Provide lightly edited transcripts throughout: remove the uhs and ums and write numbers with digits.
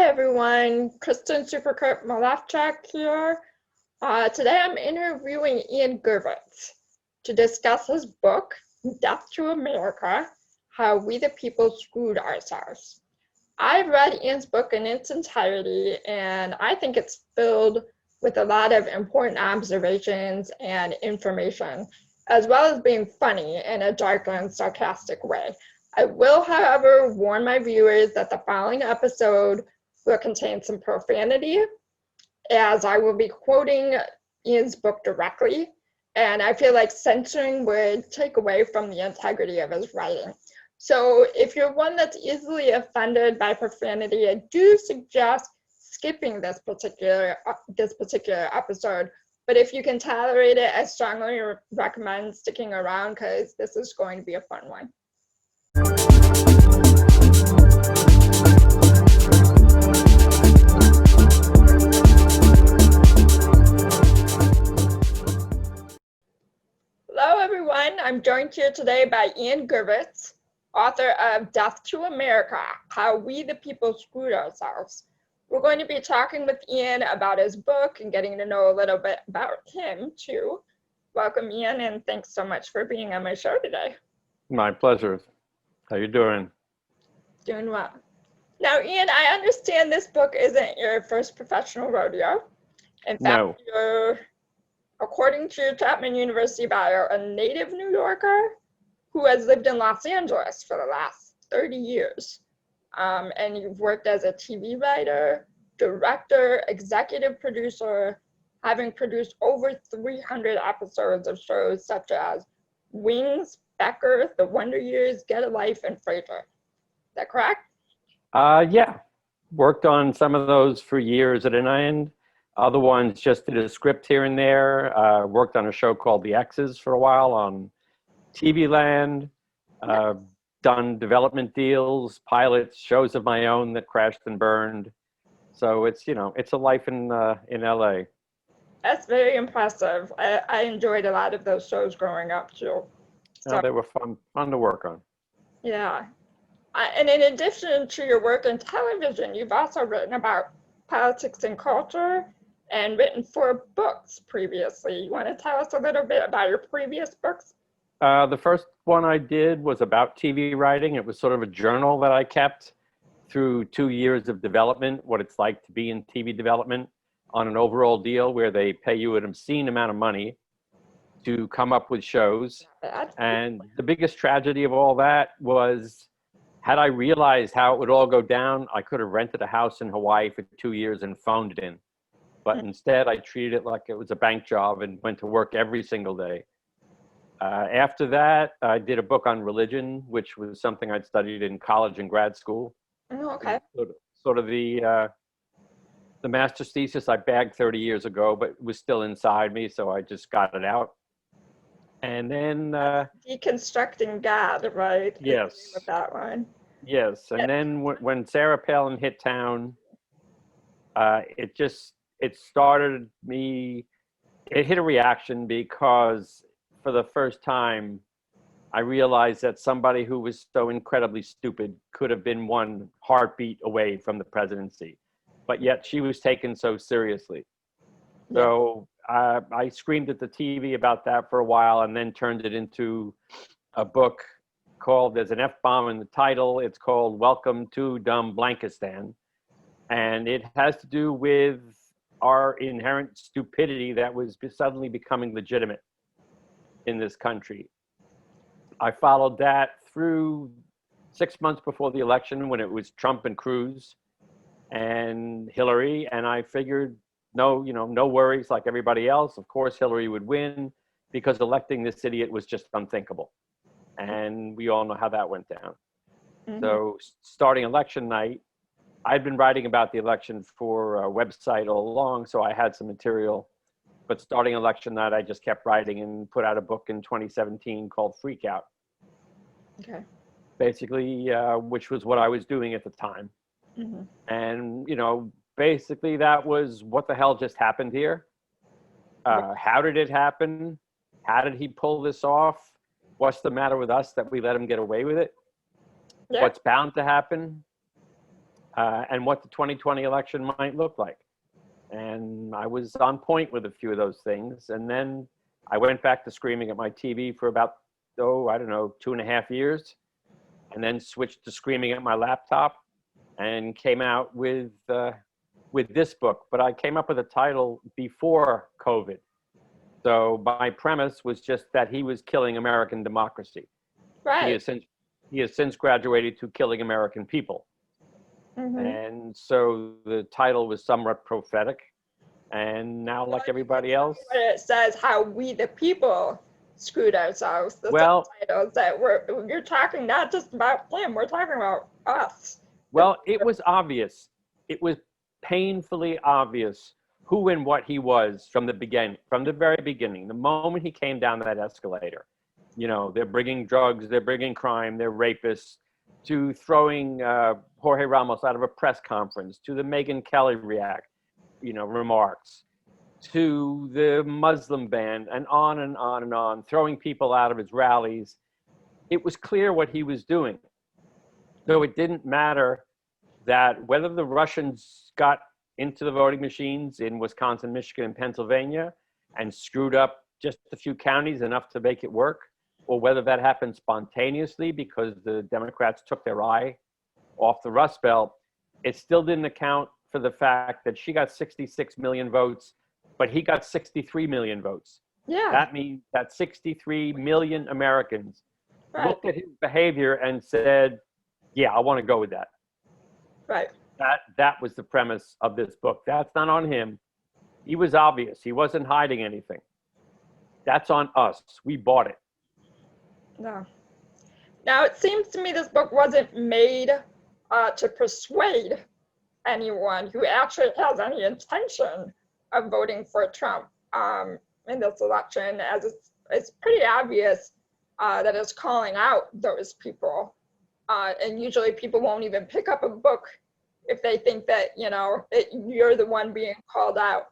everyone, Kristen SuperCrip Milefchik here. Today I'm interviewing Ian Gurvitz to discuss his book, Death to America, How We the People Screwed Ourselves. I've read Ian's book in its entirety, and I think it's filled with a lot of important observations and information, as well as being funny in a dark and sarcastic way. I will, however, warn my viewers that the following episode will contain some profanity, as I will be quoting Ian's book directly, and I feel like censoring would take away from the integrity of his writing. So if you're one that's easily offended by profanity, I do suggest skipping this particular episode. But if you can tolerate it, I strongly recommend sticking around because this is going to be a fun one. Hello everyone, I'm joined here today by Ian Gurvitz, author of Death to America, How We the People Screwed Ourselves. We're going to be talking with Ian about his book and getting to know a little bit about him too. Welcome Ian, and thanks so much for being on my show today. My pleasure. How you doing? Doing well. Now Ian, I understand this book isn't your first professional rodeo. In fact, No. You're, according to your Chapman University bio, a native New Yorker who has lived in Los Angeles for the last 30 years. And you've worked as a TV writer, director, executive producer, having produced over 300 episodes of shows such as Wings, Becker, The Wonder Years, Get a Life, and Frasier. Is that correct? Yeah. Worked on some of those for years at an end. Other ones just did a script here and there. Worked on a show called The X's for a while on TV Land. Done development deals, pilots, shows of my own that crashed and burned. So it's, it's a life in LA. That's very impressive. I enjoyed a lot of those shows growing up too. So, They were fun to work on. yeah. And in addition to your work in television, you've also written about politics and culture and written 4 books previously. You want to tell us a little bit about your previous books? The first one I did was about TV writing. It was sort of a journal that I kept through 2 years of development, what it's like to be in TV development on an overall deal where they pay you an obscene amount of money to come up with shows. And the biggest tragedy of all that was, had I realized how it would all go down, I could have rented a house in Hawaii for 2 years and phoned it in. But instead, I treated it like it was a bank job and went to work every single day. After that, I did a book on religion, which was something I'd studied in college and grad school. Oh, okay. Sort of the master's thesis I bagged 30 years ago, but it was still inside me, so I just got it out. And then Deconstructing God, right? Yes. With that one. Yes, and then when Sarah Palin hit town, it hit a reaction because for the first time, I realized that somebody who was so incredibly stupid could have been one heartbeat away from the presidency, but yet she was taken so seriously. So I screamed at the TV about that for a while and then turned it into a book called, there's an F-bomb in the title, it's called Welcome to Dumb Blankistan. And it has to do with our inherent stupidity that was suddenly becoming legitimate in this country. I followed that through 6 months before the election when it was Trump and Cruz and Hillary, and I figured no worries like everybody else. Of course, Hillary would win because electing this idiot was just unthinkable. And we all know how that went down. Mm-hmm. So starting election night, I'd been writing about the election for a website all along, so I had some material. But starting election night, I just kept writing and put out a book in 2017 called Freak Out. Okay. Basically, which was what I was doing at the time. Mm-hmm. And, basically that was what the hell just happened here. How did it happen? How did he pull this off? What's the matter with us that we let him get away with it? Yeah. What's bound to happen? and what the 2020 election might look like. And I was on point with a few of those things. And then I went back to screaming at my TV for about, 2.5 years, and then switched to screaming at my laptop and came out with this book. But I came up with a title before COVID. So my premise was just that he was killing American democracy. Right. He has since graduated to killing American people. Mm-hmm. And so the title was somewhat prophetic. And now, like everybody else, it says how we the people screwed ourselves. The subtitles that you're talking not just about him, we're talking about us. Well, it was obvious. It was painfully obvious who and what he was from the very beginning. The moment he came down that escalator, they're bringing drugs, they're bringing crime, they're rapists, to throwing Jorge Ramos out of a press conference, to the Megyn Kelly remarks, to the Muslim ban, and on and on and on, throwing people out of his rallies. It was clear what he was doing. So it didn't matter that whether the Russians got into the voting machines in Wisconsin, Michigan, and Pennsylvania and screwed up just a few counties enough to make it work, or whether that happened spontaneously because the Democrats took their eye off the Rust Belt, it still didn't account for the fact that she got 66 million votes, but he got 63 million votes. Yeah. That means that 63 million Americans looked at his behavior and said, yeah, I want to go with that. Right. That was the premise of this book. That's not on him. He was obvious. He wasn't hiding anything. That's on us. We bought it. No. Now, it seems to me this book wasn't made to persuade anyone who actually has any intention of voting for Trump in this election, as it's pretty obvious that it's calling out those people. And usually people won't even pick up a book if they think that, you're the one being called out.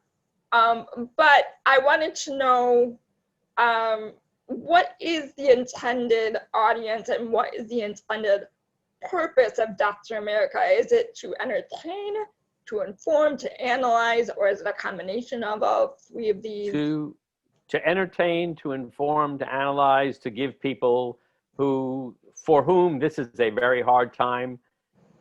But I wanted to know, what is the intended audience and what is the intended purpose of Dr. America? Is it to entertain, to inform, to analyze, or is it a combination of all three of these? To entertain, to inform, to analyze, to give people for whom this is a very hard time,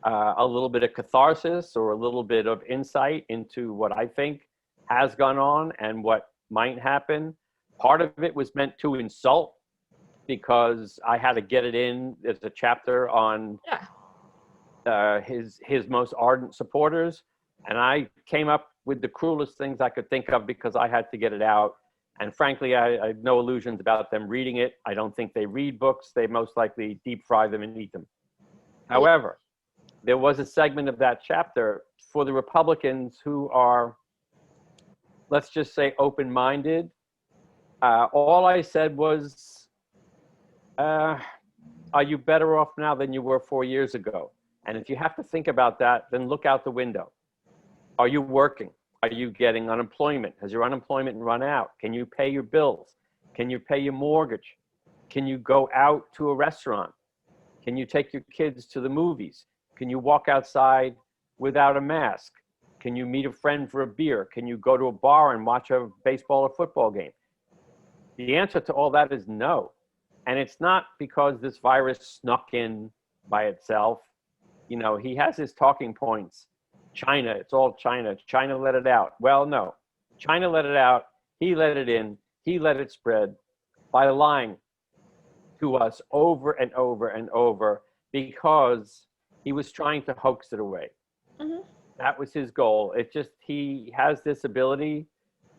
a little bit of catharsis or a little bit of insight into what I think has gone on and what might happen. Part of it was meant to insult, because I had to get it in as a chapter on his most ardent supporters. And I came up with the cruelest things I could think of because I had to get it out. And frankly, I have no illusions about them reading it. I don't think they read books. They most likely deep fry them and eat them. However, there was a segment of that chapter for the Republicans who are, let's just say, open-minded. All I said was, are you better off now than you were 4 years ago? And if you have to think about that, then look out the window. Are you working? Are you getting unemployment? Has your unemployment run out? Can you pay your bills? Can you pay your mortgage? Can you go out to a restaurant? Can you take your kids to the movies? Can you walk outside without a mask? Can you meet a friend for a beer? Can you go to a bar and watch a baseball or football game? The answer to all that is no. And it's not because this virus snuck in by itself. He has his talking points. China, it's all China. China let it out. Well, no. China let it out. He let it in. He let it spread by lying to us over and over and over because he was trying to hoax it away. Mm-hmm. That was his goal. He has this ability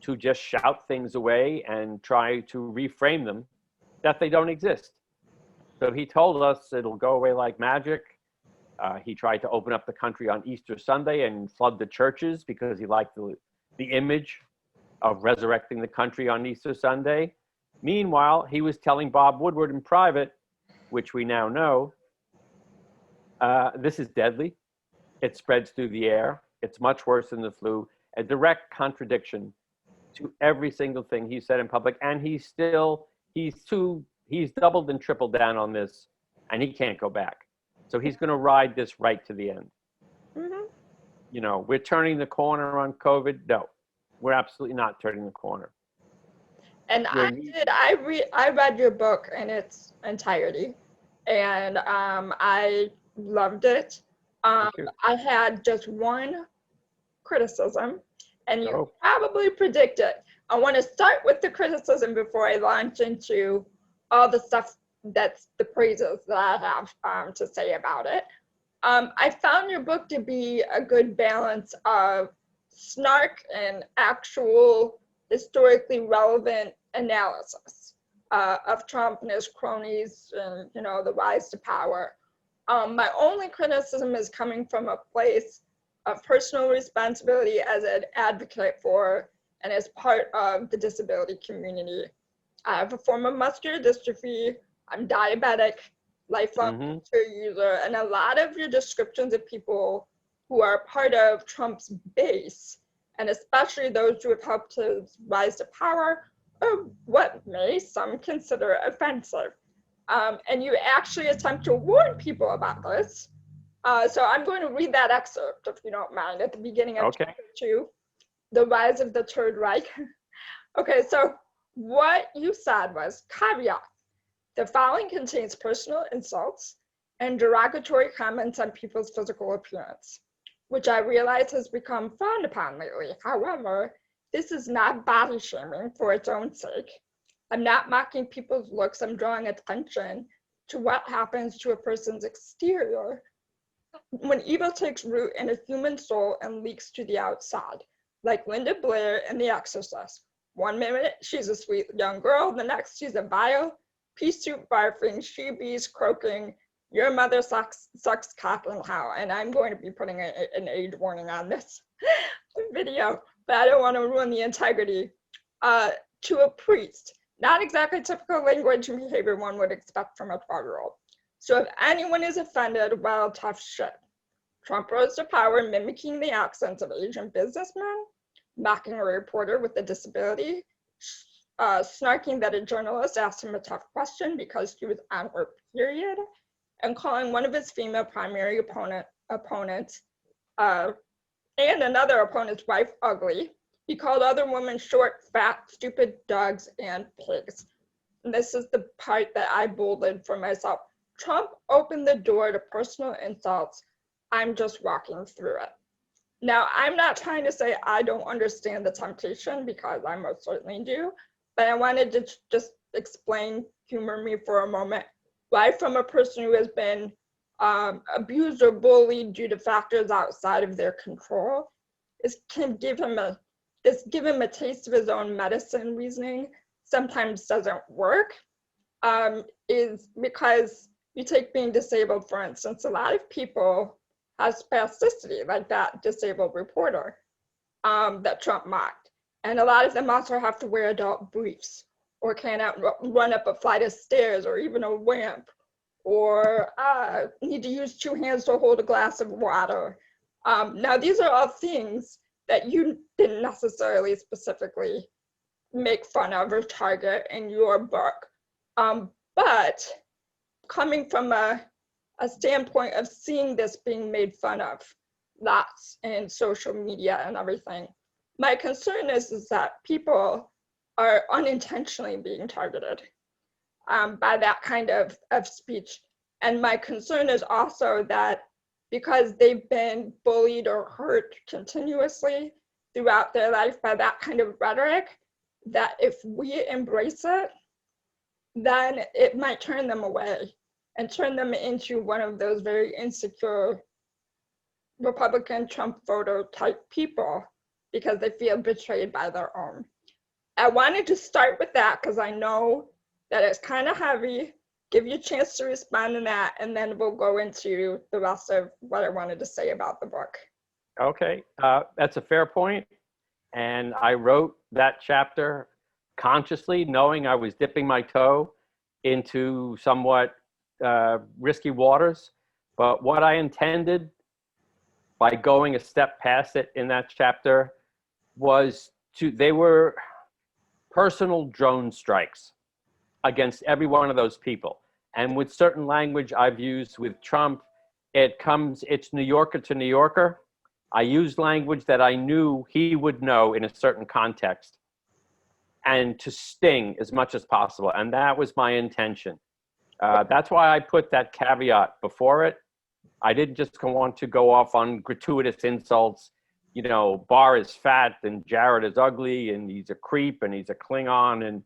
to just shout things away and try to reframe them that they don't exist. So he told us it'll go away like magic. He tried to open up the country on Easter Sunday and flood the churches because he liked the image of resurrecting the country on Easter Sunday. Meanwhile, he was telling Bob Woodward in private, which we now know, this is deadly. It spreads through the air. It's much worse than the flu. A direct contradiction to every single thing he said in public. And he's doubled and tripled down on this, and he can't go back. So he's going to ride this right to the end. Mm-hmm. we're turning the corner on COVID. No, we're absolutely not turning the corner. And I read your book in its entirety, and I loved it. Thank you. I had just one criticism, and you Oh. probably predict it. I want to start with the criticism before I launch into all the stuff that's the praises that I have to say about it. I found your book to be a good balance of snark and actual historically relevant analysis of Trump and his cronies and the rise to power. My only criticism is coming from a place of personal responsibility as an advocate for and as part of the disability community. I have a form of muscular dystrophy. I'm diabetic, lifelong wheelchair user, and a lot of your descriptions of people who are part of Trump's base, and especially those who have helped his rise to power, are what may some consider offensive. And you actually attempt to warn people about this. So I'm going to read that excerpt, if you don't mind, at the beginning of chapter 2, The Rise of the Third Reich. Okay, so what you said was, caveat, the following contains personal insults and derogatory comments on people's physical appearance, which I realize has become frowned upon lately. However, this is not body shaming for its own sake. I'm not mocking people's looks. I'm drawing attention to what happens to a person's exterior when evil takes root in a human soul and leaks to the outside, like Linda Blair in The Exorcist. One minute, she's a sweet young girl. The next, she's a vile, pea soup barfing, she-bees croaking, your mother sucks cock in hell. And I'm going to be putting an age warning on this video, but I don't want to ruin the integrity. To a priest, not exactly typical language and behavior one would expect from a 12-year-old. So if anyone is offended, well, tough shit. Trump rose to power mimicking the accents of Asian businessmen, mocking a reporter with a disability, snarking that a journalist asked him a tough question because she was on her period, and calling one of his female primary opponents and another opponent's wife ugly. He called other women short, fat, stupid dogs and pigs. And this is the part that I bolded for myself. Trump opened the door to personal insults. I'm just walking through it. Now, I'm not trying to say I don't understand the temptation, because I most certainly do, but I wanted to just explain, humor me for a moment, why from a person who has been abused or bullied due to factors outside of their control, this can give him a taste of his own medicine reasoning sometimes doesn't work, is because you take being disabled, for instance. A lot of people have spasticity, like that disabled reporter that Trump mocked. And a lot of them also have to wear adult briefs, or cannot run up a flight of stairs or even a ramp, or need to use 2 hands to hold a glass of water. Now, these are all things that you didn't necessarily specifically make fun of or target in your book. But coming from a standpoint of seeing this being made fun of lots in social media and everything, my concern is that people are unintentionally being targeted by that kind of speech. And my concern is also that because they've been bullied or hurt continuously throughout their life by that kind of rhetoric, that if we embrace it, then it might turn them away and turn them into one of those very insecure Republican Trump voter type people because they feel betrayed by their own. I wanted to start with that because I know that it's kind of heavy, give you a chance to respond to that, and then we'll go into the rest of what I wanted to say about the book. Okay, that's a fair point. And I wrote that chapter consciously, knowing I was dipping my toe into somewhat risky waters. But what I intended by going a step past it in that chapter was they were personal drone strikes against every one of those people. And with certain language I've used with Trump, it's New Yorker to New Yorker. I used language that I knew he would know in a certain context, and to sting as much as possible. And that was my intention. That's why I put that caveat before it. I didn't just want to go off on gratuitous insults. You know, Barr is fat and Jared is ugly and he's a creep and he's a Klingon. And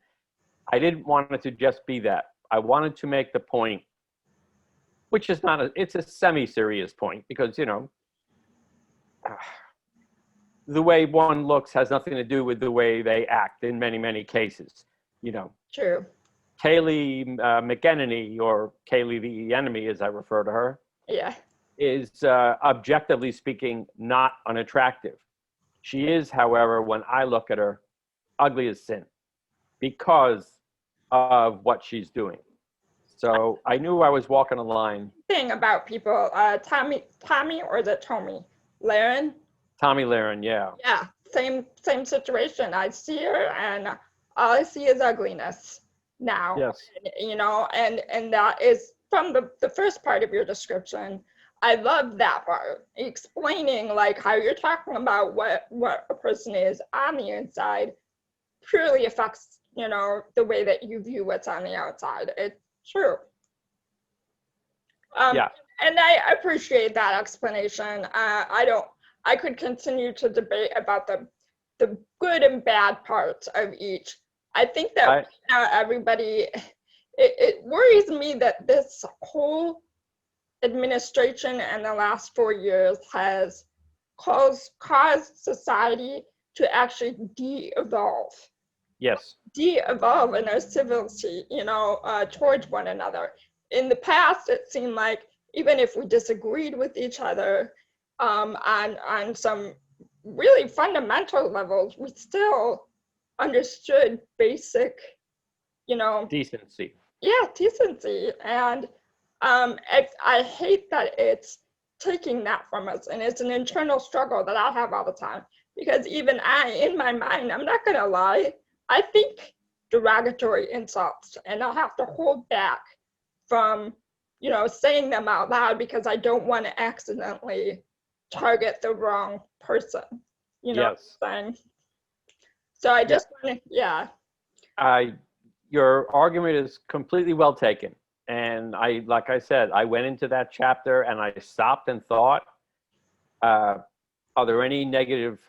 I didn't want it to just be that. I wanted to make the point, which is not it's a semi-serious point, because, you know, the way one looks has nothing to do with the way they act in many, many cases. You know, True. Kaylee McEnany, or Kaylee the Enemy, as I refer to her, Yeah. is objectively speaking not unattractive. She is, however, when I look at her, ugly as sin because of what she's doing. So I knew I was walking a line. Thing about people, Tommy, or is it Tommy Laren? Tommy Laren, yeah. Yeah, same situation. I see her, and all I see is ugliness now. Yes. You know, and that is from the first part of your description. I love that part, explaining like how you're talking about what a person is on the inside purely affects, you know, the way that you view what's on the outside. It's true. Yeah. And I appreciate that explanation. I could continue to debate about the good and bad parts of each. I think that right now everybody, it worries me that this whole administration in the last 4 years has caused society to actually de-evolve. Yes. De-evolve in our civility, you know, towards one another. In the past, it seemed like even if we disagreed with each other on some really fundamental levels, we still understood basic, you know, decency. Yeah, decency. And I hate that it's taking that from us, and it's an internal struggle that I have all the time, because even in my mind, I'm not gonna lie, I think derogatory insults, and I'll have to hold back from, you know, saying them out loud because I don't want to accidentally target the wrong person. You know Yes. what I'm saying? So I just want to, yeah. Your argument is completely well taken. And like I said, I went into that chapter and I stopped and thought, are there any negative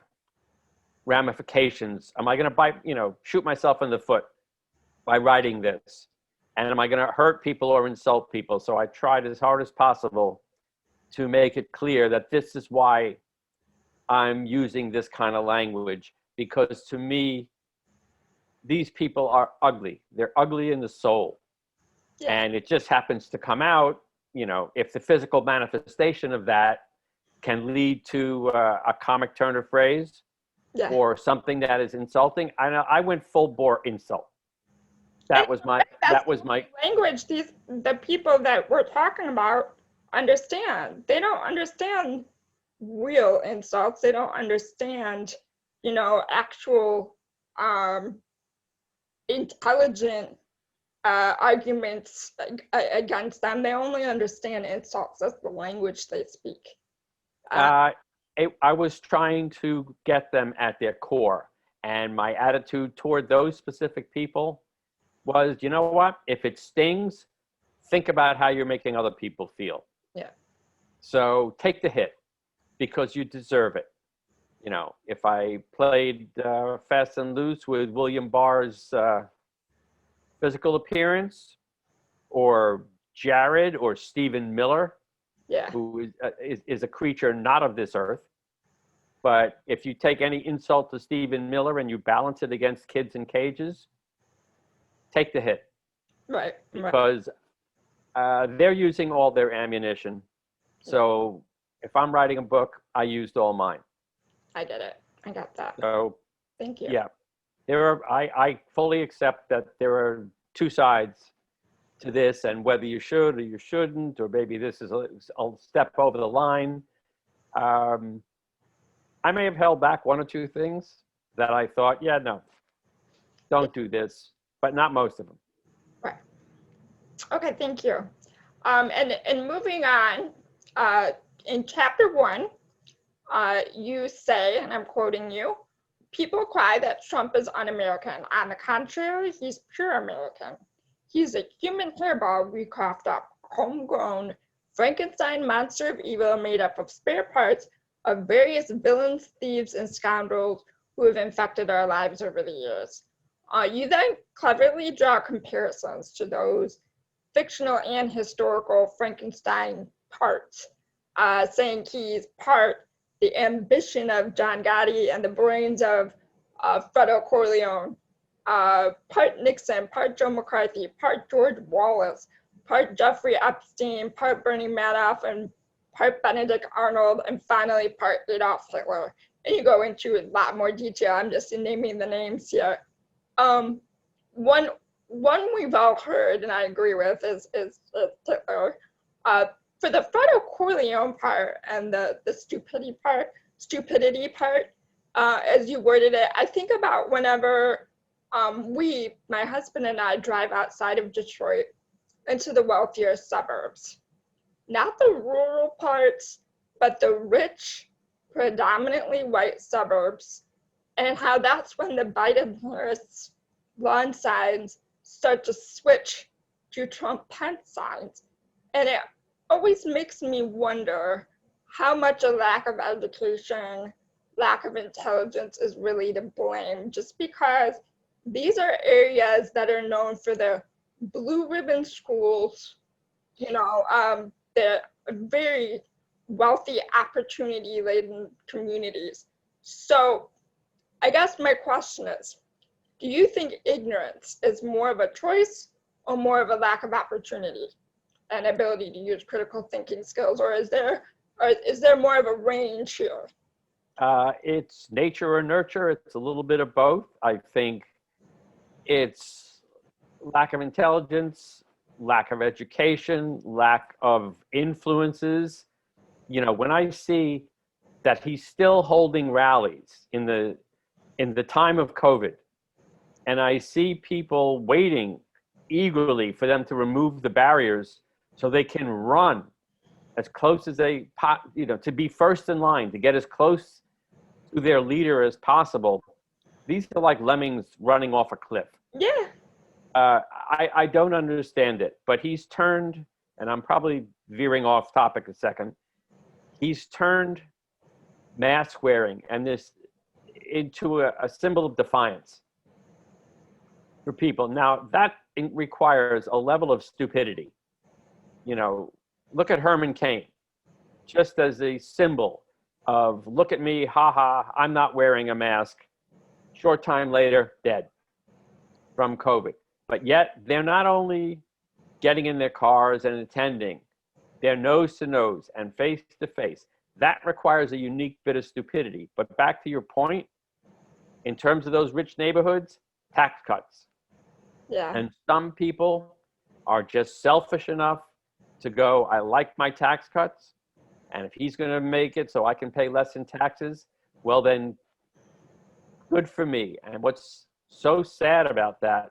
ramifications? Am I going to shoot myself in the foot by writing this? And am I going to hurt people or insult people? So I tried as hard as possible to make it clear that this is why I'm using this kind of language, because to me, these people are ugly. They're ugly in the soul. Yeah. And it just happens to come out, you know, if the physical manifestation of that can lead to a comic turn of phrase, yeah, or something that is insulting. I went full bore insult. That was my language. The people that we're talking about understand. They don't understand real insults. They don't understand, you know, actual intelligent arguments against them. They only understand insults. That's the language they speak. I was trying to get them at their core, and my attitude toward those specific people was, you know what? If it stings, think about how you're making other people feel. Yeah. So take the hit, because you deserve it. You know, if I played fast and loose with William Barr's physical appearance, or Jared or Stephen Miller, yeah, who is a creature not of this earth. But if you take any insult to Stephen Miller and you balance it against kids in cages, take the hit. Right. Because they're using all their ammunition. So if I'm writing a book, I used all mine. I get it. I got that. So thank you. Yeah. I fully accept that there are two sides to this, and whether you should or you shouldn't, or maybe this is a step over the line. I may have held back one or two things that I thought, yeah, no, don't do this, but not most of them. Right. Okay, thank you. And moving on, in chapter 1, You say, and I'm quoting you, people cry that Trump is un-American. On the contrary, he's pure American. He's a human hairball we coughed up, homegrown Frankenstein monster of evil made up of spare parts of various villains, thieves, and scoundrels who have infected our lives over the years. You then cleverly draw comparisons to those fictional and historical Frankenstein parts, saying he's part the ambition of John Gotti and the brains of Fredo Corleone, part Nixon, part Joe McCarthy, part George Wallace, part Jeffrey Epstein, part Bernie Madoff, and part Benedict Arnold, and finally part Adolf Hitler. And you go into a lot more detail. I'm just naming the names here. One we've all heard, and I agree with, is Hitler. For the Fredo Corleone part and the stupidity part, as you worded it, I think about whenever my husband and I, drive outside of Detroit into the wealthier suburbs. Not the rural parts, but the rich, predominantly white suburbs, and how that's when the Biden-Harris lawn signs start to switch to Trump-Pence signs. And it always makes me wonder how much a lack of education, lack of intelligence is really to blame, just because these are areas that are known for their blue ribbon schools, they're very wealthy, opportunity-laden communities. So I guess my question is, do you think ignorance is more of a choice or more of a lack of opportunity and ability to use critical thinking skills, or is there more of a range here? It's nature or nurture. It's a little bit of both. I think it's lack of intelligence, lack of education, lack of influences. When I see that he's still holding rallies in the time of COVID, and I see people waiting eagerly for them to remove the barriers so they can run as close as to be first in line, to get as close to their leader as possible. These are like lemmings running off a cliff. Yeah. I don't understand it, but he's turned, and I'm probably veering off topic a second, he's turned mask wearing and this into a symbol of defiance for people. Now, that requires a level of stupidity. Look at Herman Cain, just as a symbol of, look at me, haha, I'm not wearing a mask. Short time later, dead from COVID. But yet, they're not only getting in their cars and attending, they're nose to nose and face to face. That requires a unique bit of stupidity. But back to your point, in terms of those rich neighborhoods, tax cuts. Yeah. And some people are just selfish enough to go, I like my tax cuts, and if he's going to make it so I can pay less in taxes, well then, good for me. And what's so sad about that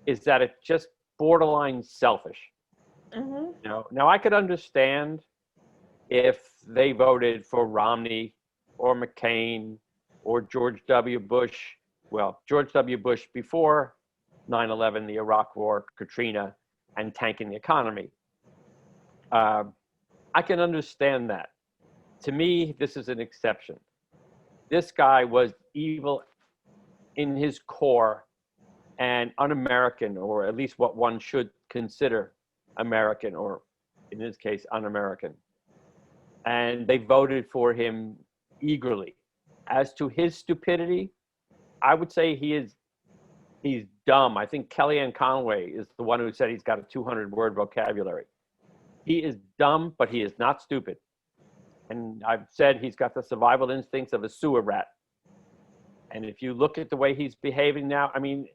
is that it's just borderline selfish. Mm-hmm. Now I could understand if they voted for Romney or McCain or George W. Bush. Well, George W. Bush before 9/11, the Iraq War, Katrina, and tanking the economy. I can understand that. To me, this is an exception. This guy was evil in his core and un-American, or at least what one should consider American, or in this case, un-American. And they voted for him eagerly. As to his stupidity, I would say he's dumb. I think Kellyanne Conway is the one who said he's got a 200-word vocabulary. He is dumb, but he is not stupid. And I've said he's got the survival instincts of a sewer rat. And if you look at the way he's behaving now, I mean,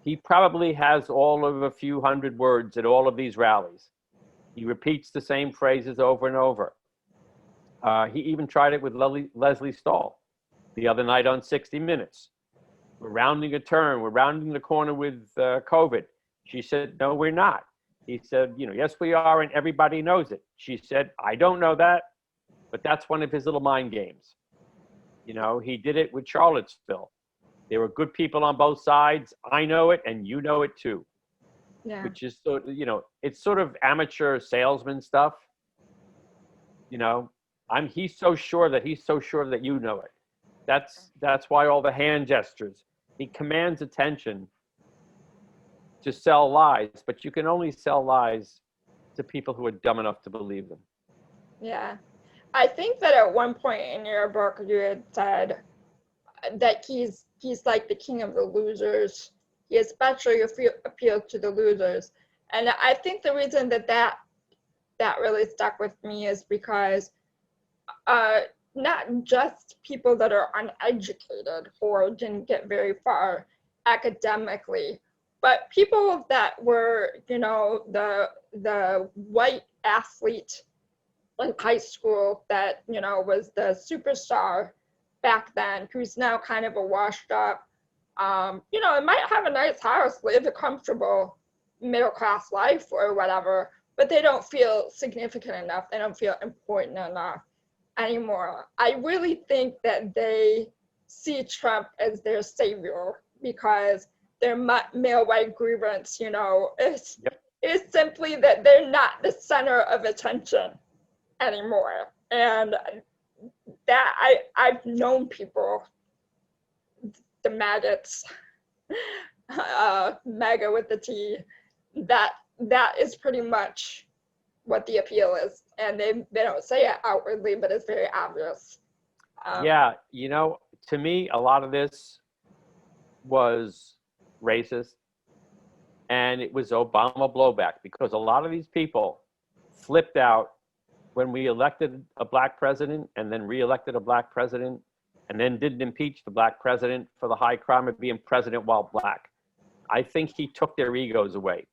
he probably has all of a few hundred words at all of these rallies. He repeats the same phrases over and over. He even tried it with Leslie Stahl the other night on 60 Minutes. We're rounding a turn. We're rounding the corner with COVID. She said, no, we're not. He said, yes, we are, and everybody knows it. She said, I don't know that. But that's one of his little mind games. You know, he did it with Charlottesville. There were good people on both sides. I know it, and you know it too. Yeah. Which is sort of, you know, it's sort of amateur salesman stuff. You know, he's so sure that you know it. That's why all the hand gestures. He commands attention to sell lies, but you can only sell lies to people who are dumb enough to believe them. Yeah. I think that at one point in your book you had said that he's like the king of the losers. He especially appeals to the losers. And I think the reason that really stuck with me is because not just people that are uneducated or didn't get very far academically, but people that were, you know, the white athlete in high school that, you know, was the superstar back then, who's now kind of a washed up, you know, it might have a nice house, live a comfortable middle class life or whatever, but they don't feel significant enough. They don't feel important enough anymore. I really think that they see Trump as their savior because their male white grievance, you know, is simply that they're not the center of attention anymore. And that I've known people, the maggots, MAGA with the T, that is pretty much what the appeal is. And they don't say it outwardly, but it's very obvious. Yeah, you know, to me, a lot of this was racist, and it was Obama blowback, because a lot of these people flipped out when we elected a black president and then re-elected a black president and then didn't impeach the black president for the high crime of being president while black. I think he took their egos away.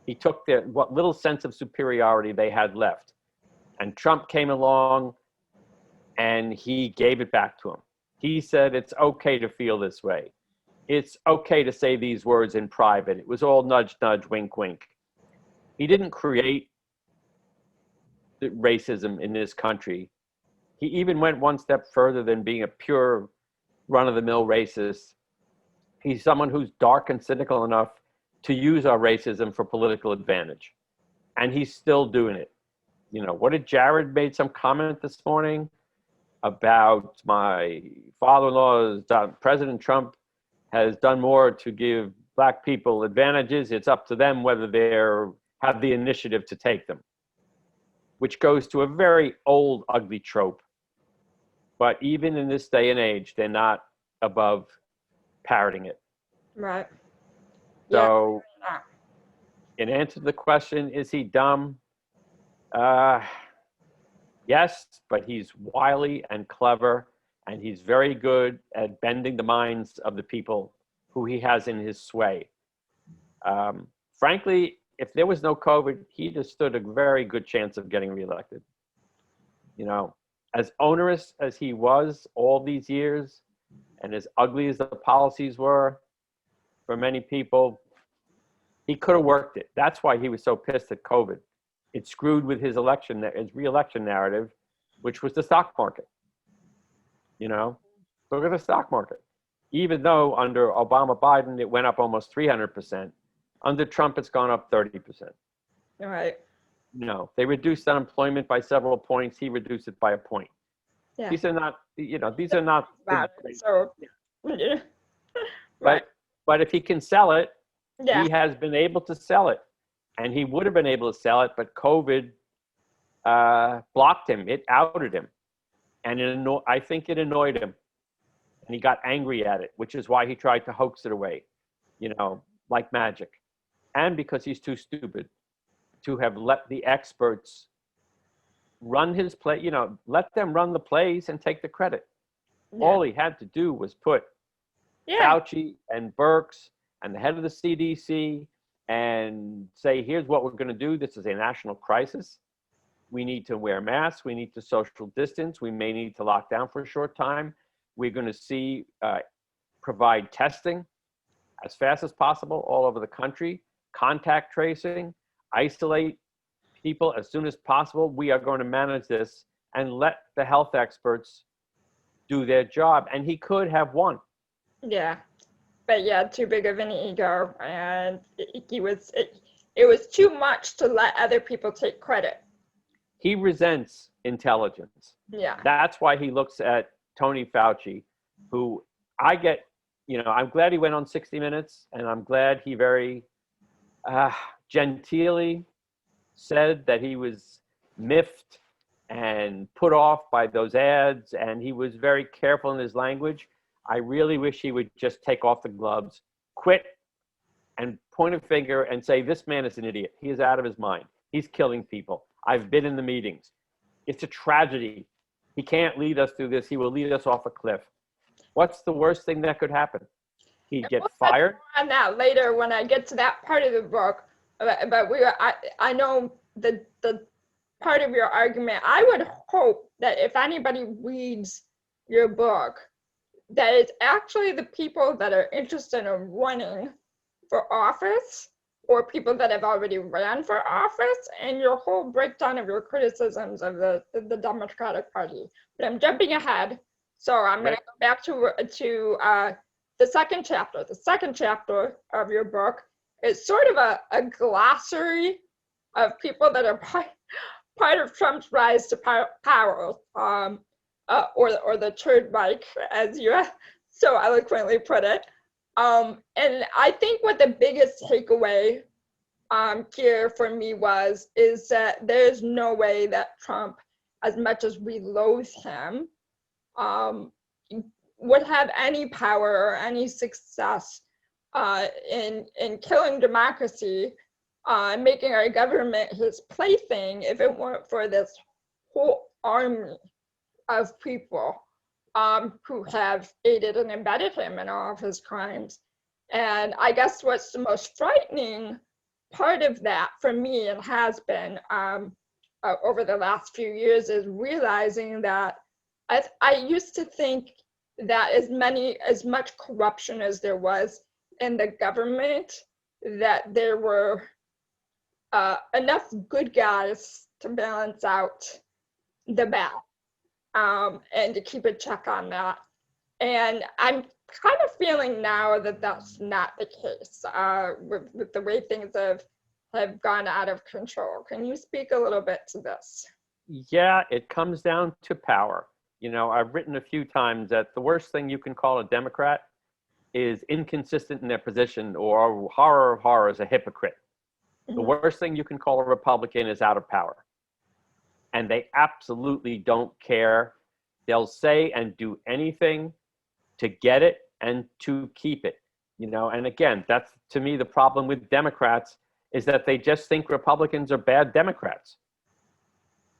He took what little sense of superiority they had left. And Trump came along and he gave it back to him. He said, it's okay to feel this way. It's okay to say these words in private. It was all nudge, nudge, wink, wink. He didn't create racism in this country. He even went one step further than being a pure run-of-the-mill racist. He's someone who's dark and cynical enough to use our racism for political advantage. And he's still doing it. You know, what did Jared made some comment this morning about my father-in-law's President Trump has done more to give black people advantages. It's up to them whether they have the initiative to take them, which goes to a very old, ugly trope. But even in this day and age, they're not above parroting it. Right. So, Yeah. in answer to the question, is he dumb? Yes, but he's wily and clever, and he's very good at bending the minds of the people who he has in his sway. Frankly, if there was no COVID, he'd have stood a very good chance of getting reelected. You know, as onerous as he was all these years, and as ugly as the policies were for many people, he could have worked it. That's why he was so pissed at COVID. It screwed with his re-election narrative, which was the stock market. You know, look at the stock market. Even though under Obama Biden, it went up almost 300%. Under Trump, it's gone up 30%. All right. No, they reduced unemployment by several points. He reduced it by a point. Yeah. These are not, you know, these are not. So, right. But if he can sell it, Yeah. he has been able to sell it. And he would have been able to sell it, but COVID blocked him. It outed him. And I think it annoyed him. And he got angry at it, which is why he tried to hoax it away, you know, like magic. And because he's too stupid to have let the experts run his play, you know, let them run the plays and take the credit. Yeah. All he had to do was put Fauci and Birx and the head of the CDC and say, here's what we're going to do. This is a national crisis. We need to wear masks. We need to social distance. We may need to lock down for a short time. We're going to provide testing as fast as possible all over the country, contact tracing, isolate people as soon as possible. We are going to manage this and let the health experts do their job. And he could have won. Yeah. But yeah, too big of an ego, and it was too much to let other people take credit. He resents intelligence. Yeah. That's why he looks at Tony Fauci, who I'm glad he went on 60 Minutes, and I'm glad he very genteelly said that he was miffed and put off by those ads, and he was very careful in his language. I really wish he would just take off the gloves, quit, and point a finger and say, this man is an idiot. He is out of his mind. He's killing people. I've been in the meetings. It's a tragedy. He can't lead us through this. He will lead us off a cliff. What's the worst thing that could happen? He'd get fired. Touch on that later when I get to that part of the book. But I know the part of your argument. I would hope that if anybody reads your book, that it's actually the people that are interested in running for office or people that have already ran for office, and your whole breakdown of your criticisms of the Democratic Party. But I'm jumping ahead, so I'm going to go back to the second chapter. The second chapter of your book is sort of a glossary of people that are part of Trump's rise to power, or the third Reich, as you so eloquently put it. And I think what the biggest takeaway here for me is that there's no way that Trump, as much as we loathe him, would have any power or any success in killing democracy, making our government his plaything, if it weren't for this whole army of people who have aided and abetted him in all of his crimes. And I guess what's the most frightening part of that for me, and has been over the last few years, is realizing that I used to think that as much corruption as there was in the government, that there were enough good guys to balance out the bad. And to keep a check on that. And I'm kind of feeling now that that's not the case with the way things have gone out of control. Can you speak a little bit to this? Yeah, it comes down to power. I've written a few times that the worst thing you can call a Democrat is inconsistent in their position, or horror of horrors, a hypocrite. The worst thing you can call a Republican is out of power. And they absolutely don't care. They'll say and do anything to get it and to keep it. And again, that's, to me, the problem with Democrats, is that they just think Republicans are bad Democrats,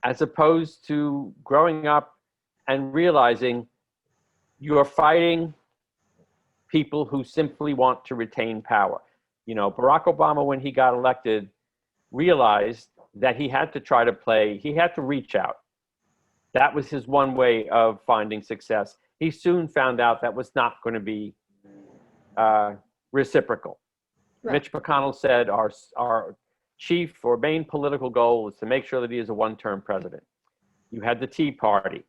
as opposed to growing up and realizing you are fighting people who simply want to retain power. Barack Obama, when he got elected, realized that he had to reach out. That was his one way of finding success. He soon found out that was not going to be reciprocal. Right. Mitch McConnell said our chief or main political goal is to make sure that he is a one-term president. You had the Tea Party.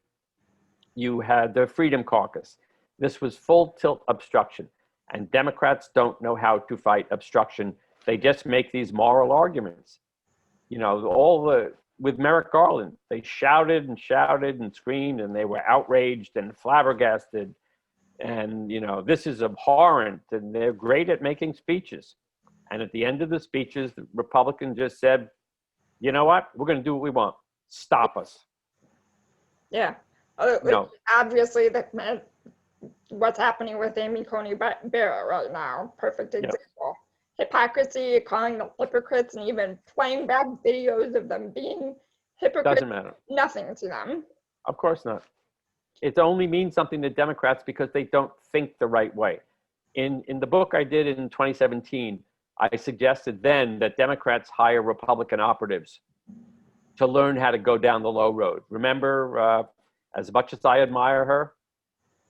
You had the Freedom Caucus. This was full tilt obstruction. And Democrats don't know how to fight obstruction. They just make these moral arguments. With Merrick Garland, they shouted and screamed, and they were outraged and flabbergasted. And, this is abhorrent, and they're great at making speeches. And at the end of the speeches, the Republicans just said, you know what? We're going to do what we want. Stop us. Yeah. Obviously, what's happening with Amy Coney Barrett right now, perfect example. Yep. Hypocrisy, calling them hypocrites, and even playing back videos of them being hypocrites. Doesn't matter. Nothing to them. Of course not. It only means something to Democrats because they don't think the right way. In the book I did in 2017, I suggested then that Democrats hire Republican operatives to learn how to go down the low road. Remember, as much as I admire her,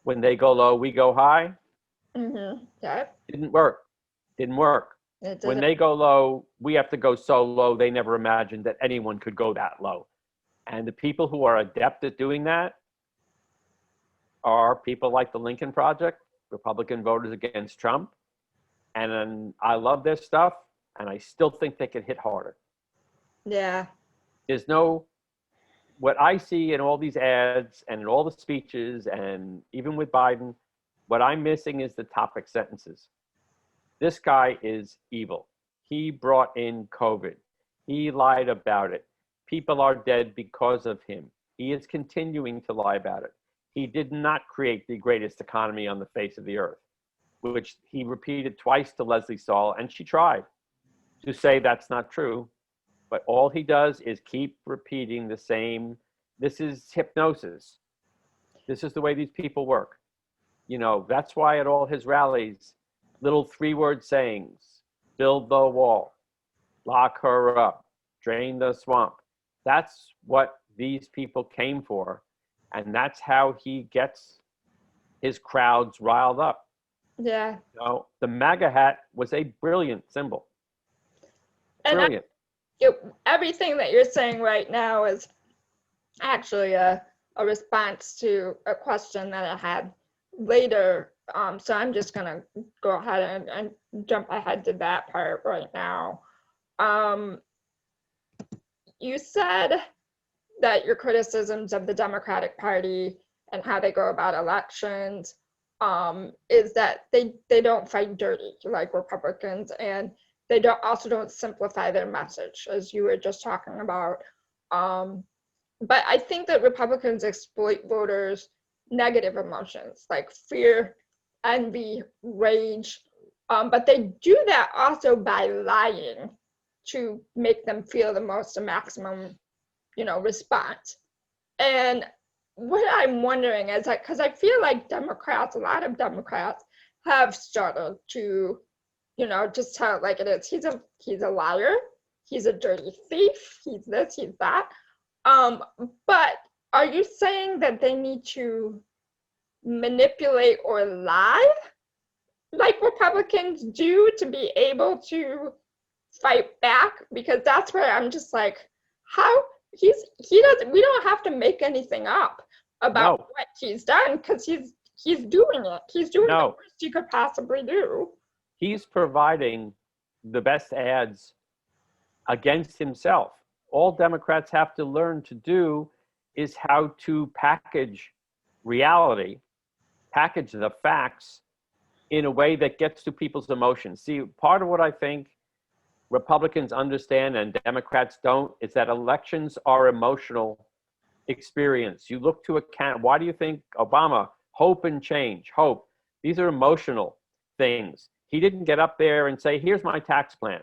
when they go low, we go high. Mm-hmm. Yeah. Didn't work. When they go low, we have to go so low, they never imagined that anyone could go that low. And the people who are adept at doing that are people like the Lincoln Project, Republican voters against Trump. And I love their stuff, and I still think they could hit harder. Yeah. There's no, what I see in all these ads and in all the speeches and even with Biden, what I'm missing is the topic sentences. This guy is evil. He brought in COVID. He lied about it. People are dead because of him. He is continuing to lie about it. He did not create the greatest economy on the face of the earth, which he repeated twice to Leslie Stahl, and she tried to say that's not true. But all he does is keep repeating the same. This is hypnosis. This is the way these people work. You know, that's why at all his rallies, little 3-word sayings, build the wall, lock her up, drain the swamp. That's what these people came for. And that's how he gets his crowds riled up. Yeah. You know, the MAGA hat was a brilliant symbol. Brilliant. Everything that you're saying right now is actually a response to a question that I had later. So I'm just going to go ahead and jump ahead to that part right now. You said that your criticisms of the Democratic Party and how they go about elections is that they don't fight dirty like Republicans, and they don't simplify their message, as you were just talking about. But I think that Republicans exploit voters' negative emotions like fear, envy, rage, but they do that also by lying to make them feel the maximum response. And what I'm wondering is that, because I feel like a lot of Democrats have started to, just tell it like it is. He's a liar. He's a dirty thief. He's this, he's that. But are you saying that they need to manipulate or lie like Republicans do to be able to fight back? Because that's where I'm just like, how we don't have to make anything up about what he's done, because he's doing it. He's doing the worst he could possibly do. He's providing the best ads against himself. All Democrats have to learn to do is how to package reality, package the facts in a way that gets to people's emotions. See, part of what I think Republicans understand and Democrats don't is that elections are emotional experience. You look to account. Why do you think Obama, hope and change, hope? These are emotional things. He didn't get up there and say, here's my tax plan.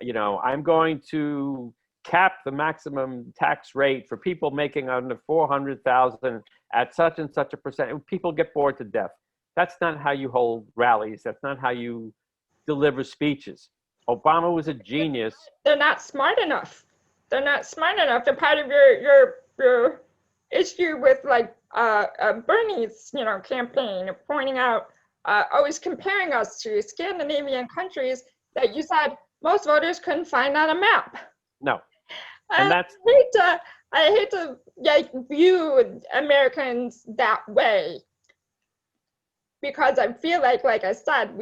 I'm going to cap the maximum tax rate for people making under 400,000 at such and such a percent. People get bored to death. That's not how you hold rallies. That's not how you deliver speeches. Obama was a genius. They're not smart enough. They're not smart enough. They're part of your issue with Bernie's campaign, pointing out, always comparing us to Scandinavian countries that you said most voters couldn't find on a map. No, and I hate to view Americans that way, because I feel like I said,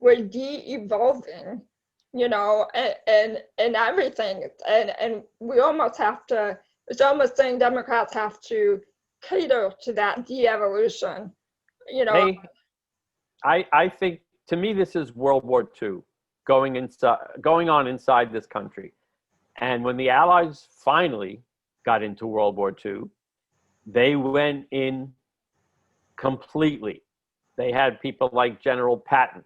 we're de-evolving, and everything, and we almost have to. It's almost saying Democrats have to cater to that de-evolution, I think, to me, this is World War II going on inside this country. And when the Allies finally got into World War II, they went in completely. They had people like General Patton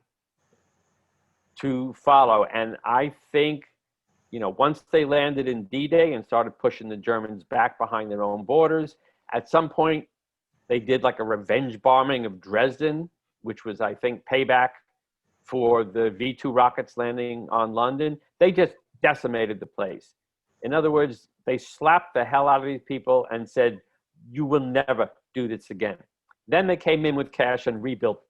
to follow. And I think, once they landed in D-Day and started pushing the Germans back behind their own borders, at some point they did like a revenge bombing of Dresden, which was, I think, payback for the V-2 rockets landing on London. They just decimated the place. In other words, they slapped the hell out of these people and said, you will never do this again. Then they came in with cash and rebuilt.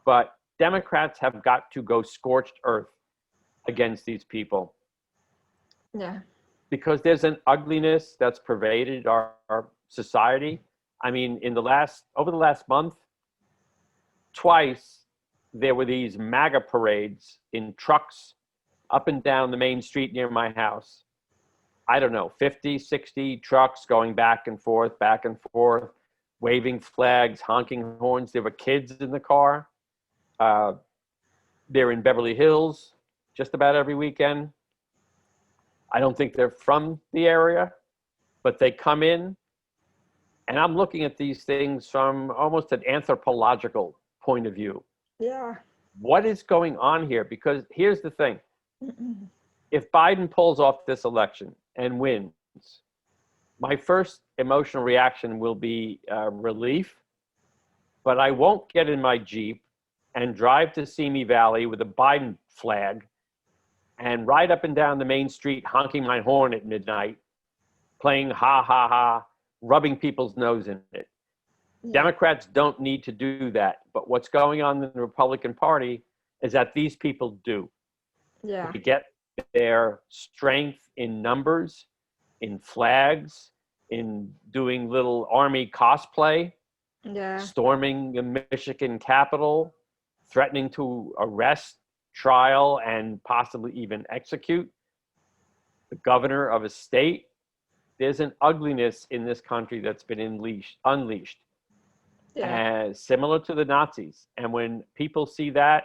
But Democrats have got to go scorched earth against these people. Yeah. because there's an ugliness that's pervaded our society. I mean, over the last month, twice there were these MAGA parades in trucks up and down the main street near my house. I don't know, 50, 60 trucks going back and forth, waving flags, honking horns. There were kids in the car. They're in Beverly Hills just about every weekend. I don't think they're from the area, but they come in. And I'm looking at these things from almost an anthropological point of view. Yeah. What is going on here? Because here's the thing. If Biden pulls off this election and wins, my first emotional reaction will be relief, but I won't get in my Jeep and drive to Simi Valley with a Biden flag and ride up and down the main street honking my horn at midnight, playing ha ha ha, rubbing people's nose in it. Democrats don't need to do that. But what's going on in the Republican Party is that these people do. Yeah. They get their strength in numbers, in flags, in doing little army cosplay, storming the Michigan Capitol, threatening to arrest, trial, and possibly even execute the governor of a state. There's an ugliness in this country that's been unleashed. Similar to the Nazis. And when people see that,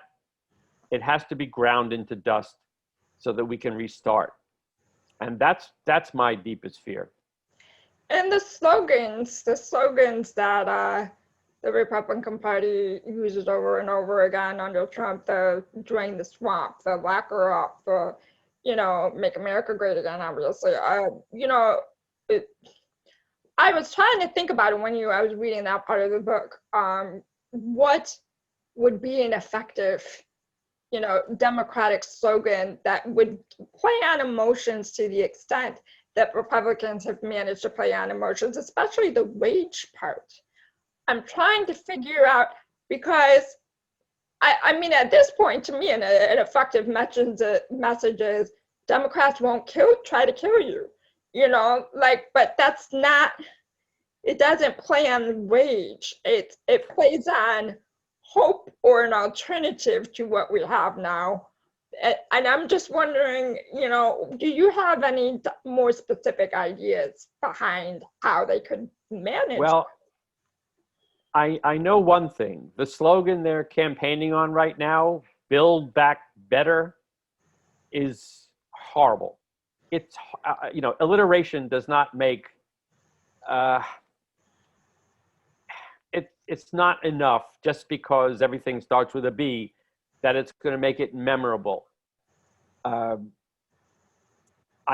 it has to be ground into dust so that we can restart. And that's my deepest fear. And the slogans that the Republican Party uses over and over again under Trump, the drain the swamp, the lock her up, the, make America great again, obviously. I was trying to think about it when I was reading that part of the book. What would be an effective, Democratic slogan that would play on emotions to the extent that Republicans have managed to play on emotions, especially the wage part. I'm trying to figure out, because I mean, at this point, to me, an effective message is Democrats won't try to kill you. But that's not, it doesn't play on wage. It plays on hope or an alternative to what we have now. And I'm just wondering, do you have any more specific ideas behind how they could manage? Well, I know one thing. The slogan they're campaigning on right now, Build Back Better, is horrible. It's, alliteration does not make, it's not enough just because everything starts with a B that it's going to make it memorable. I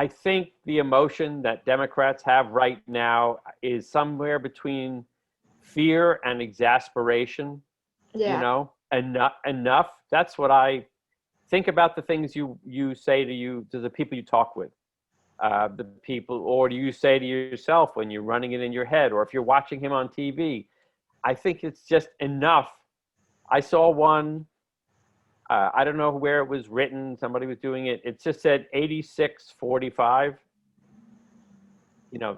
think the emotion that Democrats have right now is somewhere between fear and exasperation. Enough. That's what I think about. The things you say to the people you talk with, the people, or do you say to yourself when you're running it in your head, or if you're watching him on TV. I think it's just enough. I saw one, I don't know where it was written, somebody was doing it. It just said 86-45,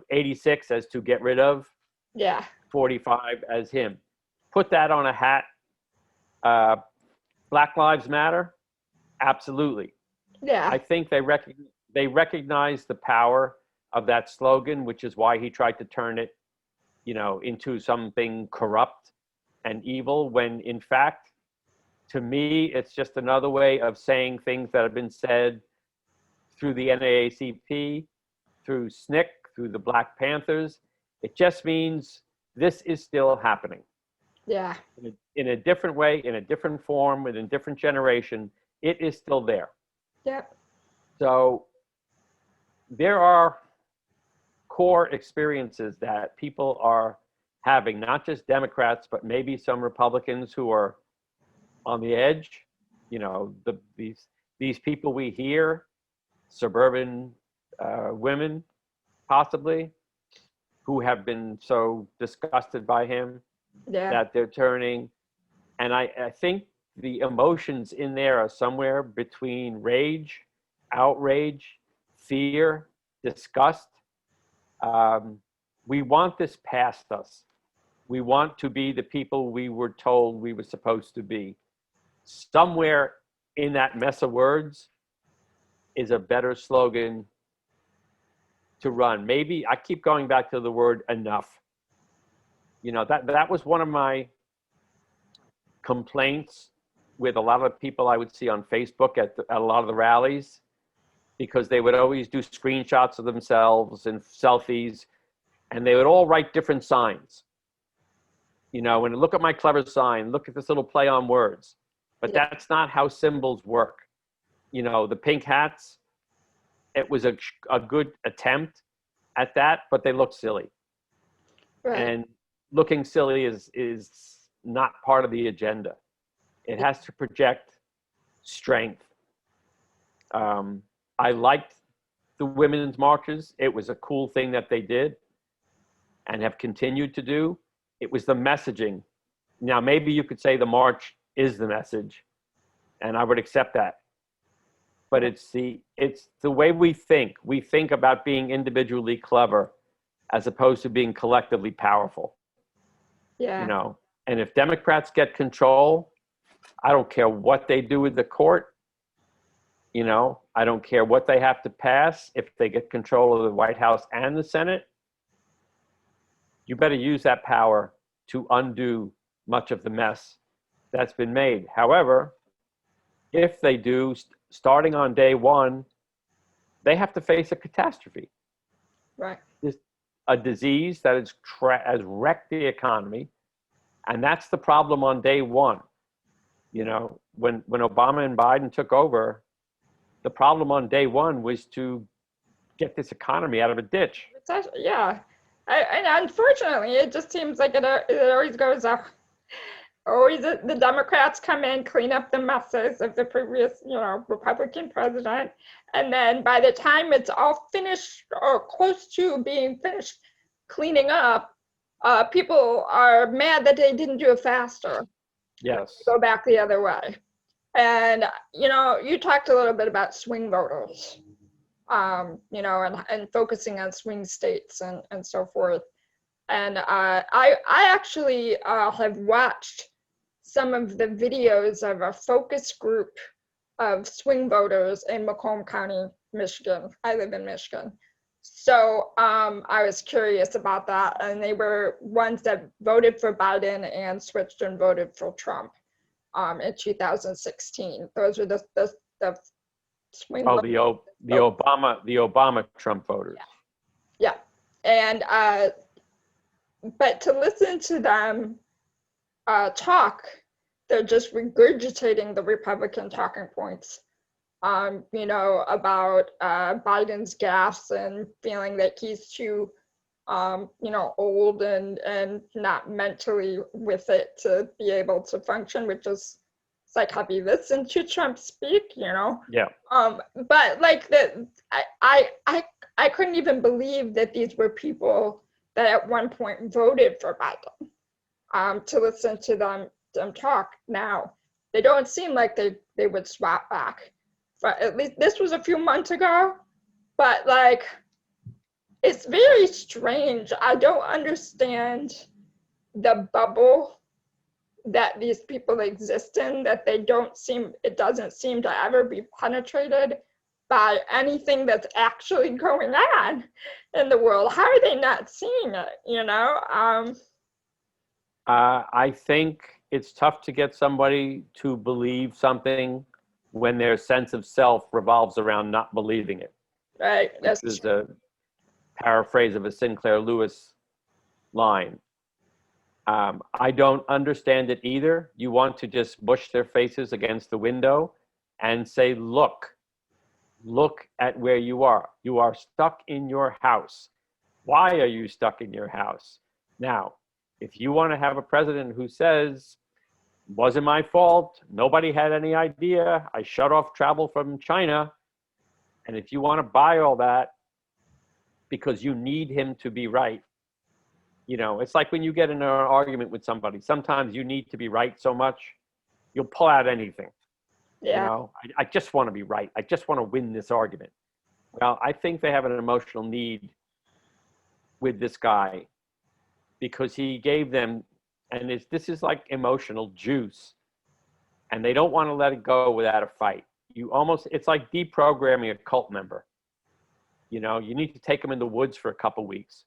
86 as to get rid of, 45 as him. Put that on a hat. Black Lives Matter, absolutely. I think they recognize the power of that slogan, which is why he tried to turn it into something corrupt and evil, when in fact, to me, it's just another way of saying things that have been said through the NAACP, through SNCC, through the Black Panthers. It just means this is still happening. In a different way, in a different form, in a different generation, it is still there. So there are core experiences that people are having, not just Democrats, but maybe some Republicans who are on the edge. These people we hear, suburban women, possibly, who have been so disgusted by him that they're turning. And I think the emotions in there are somewhere between rage, outrage, fear, disgust. We want this past us. We want to be the people we were told we were supposed to be. Somewhere in that mess of words is a better slogan to run. Maybe I keep going back to the word enough. You know, that was one of my complaints with a lot of people I would see on Facebook at a lot of the rallies, because they would always do screenshots of themselves and selfies, and they would all write different signs. You know, and look at my clever sign, look at this little play on words. But that's not how symbols work. You know, the pink hats, it was a good attempt at that, but they look silly. Right. And looking silly is not part of the agenda. It has to project strength. I liked the women's marches. It was a cool thing that they did and have continued to do. It was the messaging. Now, maybe you could say the march is the message, and I would accept that. But it's the way we think. We think about being individually clever as opposed to being collectively powerful. Yeah. You know, and if Democrats get control, I don't care what they do with the court. You know, I don't care what they have to pass. If they get control of the White House and the Senate, you better use that power to undo much of the mess that's been made. However, if they do, starting on day one, they have to face a catastrophe. Right. A disease that has wrecked the economy. And that's the problem on day one. You know, when Obama and Biden took over, the problem on day one was to get this economy out of a ditch. Yeah. And unfortunately, it just seems like it always goes up. Always the Democrats come in, clean up the messes of the previous, you know, Republican president. And then by the time it's all finished or close to being finished cleaning up, people are mad that they didn't do it faster. Yes. Go back the other way. And, you know, you talked a little bit about swing voters, you know, and focusing on swing states and so forth. And I actually have watched some of the videos of a focus group of swing voters in Macomb County, Michigan. I live in Michigan. So I was curious about that. And they were ones that voted for Biden and switched and voted for Trump in 2016. Those were the swing voters. The Obama Trump voters. Yeah. And but to listen to them talk, they're just regurgitating the Republican talking points, you know, about Biden's gaffes and feeling that he's too, you know, old and not mentally with it to be able to function, which is, it's like, have you listened to Trump speak, you know? Yeah. But like I couldn't even believe that these were people that at one point voted for Biden, to listen to them talk now. They don't seem like they would swap back. But at least this was a few months ago. But like, it's very strange. I don't understand the bubble that these people exist in, that it doesn't seem to ever be penetrated by anything that's actually going on in the world. How are they not seeing it, you know? I think it's tough to get somebody to believe something when their sense of self revolves around not believing it. Right. This is a paraphrase of a Sinclair Lewis line. I don't understand it either. You want to just mush their faces against the window and say, look at where you are. You are stuck in your house. Why are you stuck in your house? Now, if you want to have a president who says, wasn't my fault, nobody had any idea, I shut off travel from China, and if you want to buy all that because you need him to be right, you know, it's like when you get in an argument with somebody, sometimes you need to be right so much, you'll pull out anything. Yeah. You know, I just want to be right. I just want to win this argument. Well, I think they have an emotional need with this guy because he gave them, and this is like emotional juice, and they don't want to let it go without a fight. It's like deprogramming a cult member. You know, you need to take them in the woods for a couple weeks,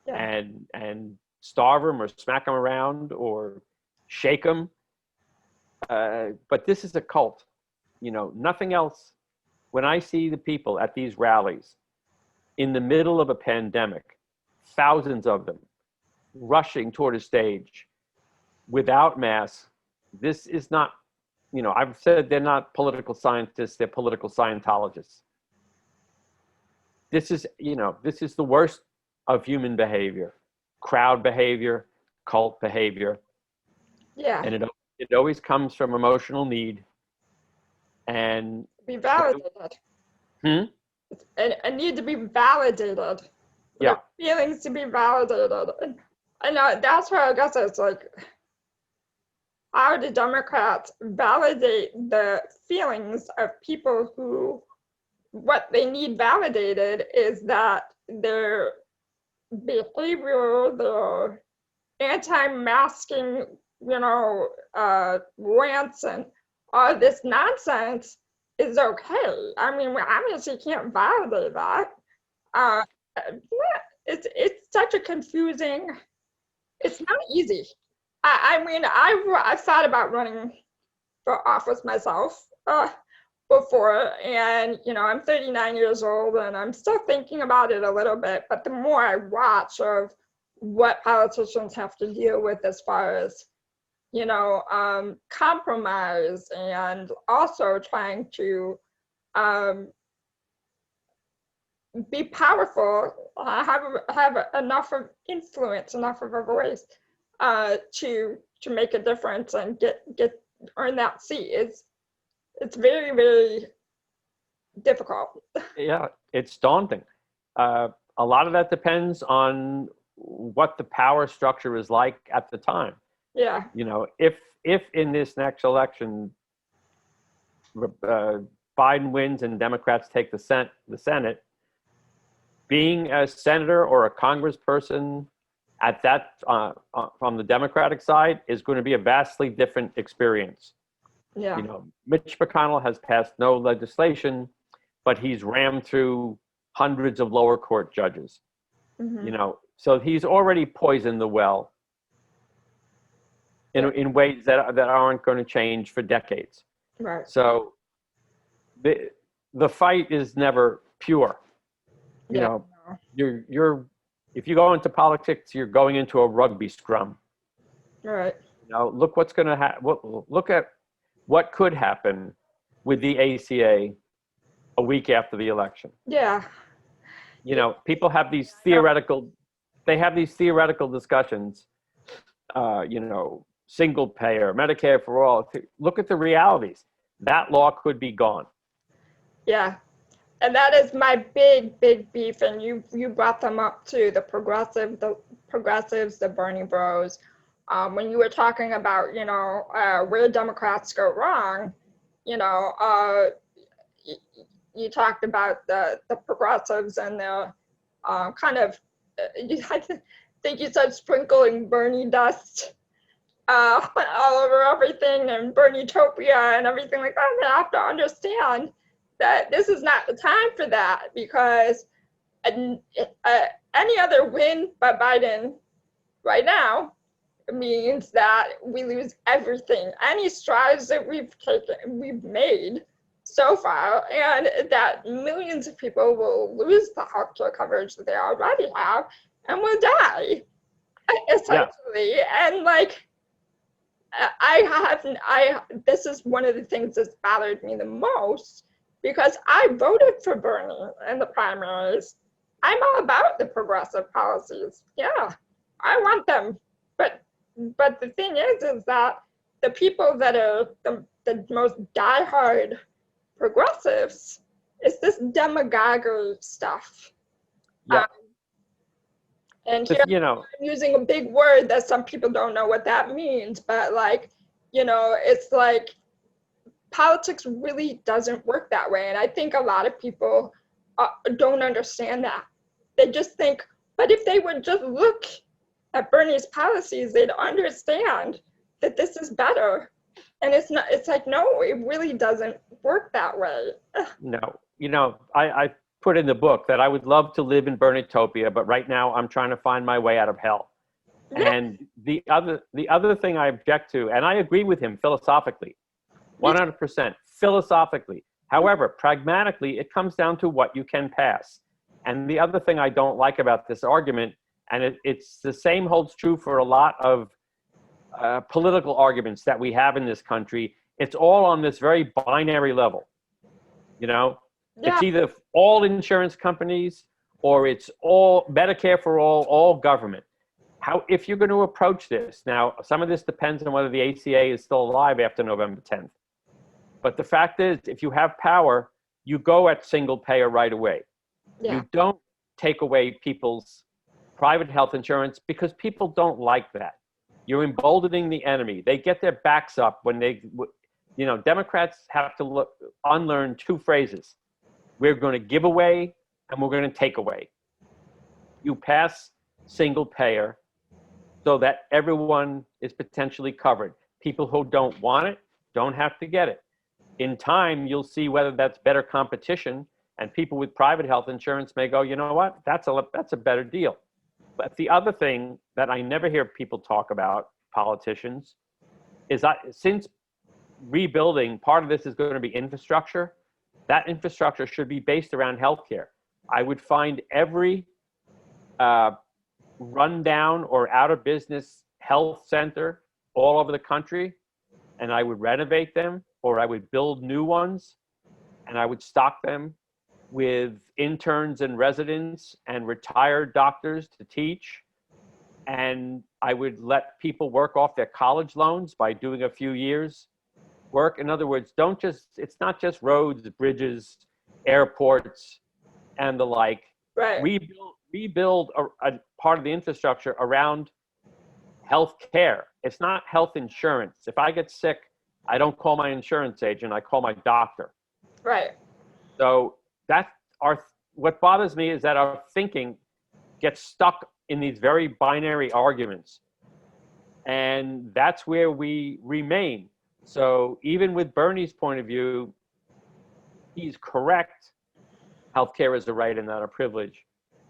Yeah. and starve them or smack them around or shake them. But this is a cult. You know, nothing else. When I see the people at these rallies in the middle of a pandemic, thousands of them rushing toward a stage without masks, this is not, you know, I've said they're not political scientists, they're political Scientologists. This is, you know, this is the worst of human behavior, crowd behavior, cult behavior. Yeah. And it always comes from emotional need. And Be validated. I need to be validated. Yeah. Like, feelings to be validated. And that's where I guess it's like, how do Democrats validate the feelings of people who, what they need validated is that their behavior, their anti-masking, you know, rants and all this nonsense is okay. I mean, we obviously can't validate that. It's such a confusing, it's not easy. I mean, I've thought about running for office myself before, and you know, I'm 39 years old and I'm still thinking about it a little bit, but the more I watch of what politicians have to deal with as far as, you know, compromise and also trying to be powerful, have enough of influence, enough of a voice to make a difference and earn that seat. It's very, very difficult. Yeah, it's daunting. A lot of that depends on what the power structure is like at the time. Yeah. You know, if in this next election, Biden wins and Democrats take the Senate, being a senator or a congressperson at that from the Democratic side is going to be a vastly different experience. Yeah. You know, Mitch McConnell has passed no legislation, but he's rammed through hundreds of lower court judges. Mm-hmm. You know, so he's already poisoned the well in ways that aren't going to change for decades. Right. So the fight is never pure. You know, you're if you go into politics, you're going into a rugby scrum. Right. You know, look what's going to happen. Look at what could happen with the ACA a week after the election. Yeah. You know, people have these theoretical discussions, you know, single payer, Medicare for all. Look at the realities. That law could be gone. Yeah. And that is my big beef. And you brought them up too, the progressives, the Bernie bros. When you were talking about, you know, where Democrats go wrong, you know, you talked about the progressives and the kind of, I think you said sprinkling Bernie dust all over everything and Bernie-topia and everything like that. They have to understand that this is not the time for that, because any other win by Biden right now means that we lose everything, any strides that we've made so far, and that millions of people will lose the healthcare coverage that they already have and will die, essentially. Yeah. And like, this is one of the things that's bothered me the most, because I voted for Bernie in the primaries. I'm all about the progressive policies. Yeah, I want them. But the thing is that the people that are the most diehard progressives is this demagoguery stuff. Yeah. And here, you know, I'm using a big word that some people don't know what that means, but like, you know, it's like politics really doesn't work that way. And I think a lot of people don't understand that. They just think, but if they would just look at Bernie's policies, they'd understand that this is better. And it's not, it's like, no, it really doesn't work that way. No, I put in the book that I would love to live in Bernitopia, but right now I'm trying to find my way out of hell. Yeah. And the other thing I object to, and I agree with him philosophically, 100%, philosophically. However, pragmatically, it comes down to what you can pass. And the other thing I don't like about this argument, and it's the same holds true for a lot of political arguments that we have in this country, it's all on this very binary level. It's either all insurance companies or it's all Medicare for all government. If you're going to approach this, now some of this depends on whether the ACA is still alive after November 10th. But the fact is, if you have power, you go at single payer right away. Yeah. You don't take away people's private health insurance because people don't like that. You're emboldening the enemy. They get their backs up when Democrats have to unlearn two phrases. We're going to give away and we're going to take away. You pass single payer so that everyone is potentially covered. People who don't want it don't have to get it. In time, you'll see whether that's better competition, and people with private health insurance may go, you know what, that's a better deal. But the other thing that I never hear people talk about, politicians, is that since rebuilding, part of this is going to be infrastructure. That infrastructure should be based around healthcare. I would find every rundown or out of business health center all over the country, and I would renovate them, or I would build new ones, and I would stock them with interns and residents and retired doctors to teach. And I would let people work off their college loans by doing a few years work. In other words, it's not just roads, bridges, airports, and the like. Right. Rebuild a part of the infrastructure around health care. It's not health insurance. If I get sick, I don't call my insurance agent, I call my doctor. Right. So what bothers me is that our thinking gets stuck in these very binary arguments. And that's where we remain. So even with Bernie's point of view, he's correct. Healthcare is a right and not a privilege.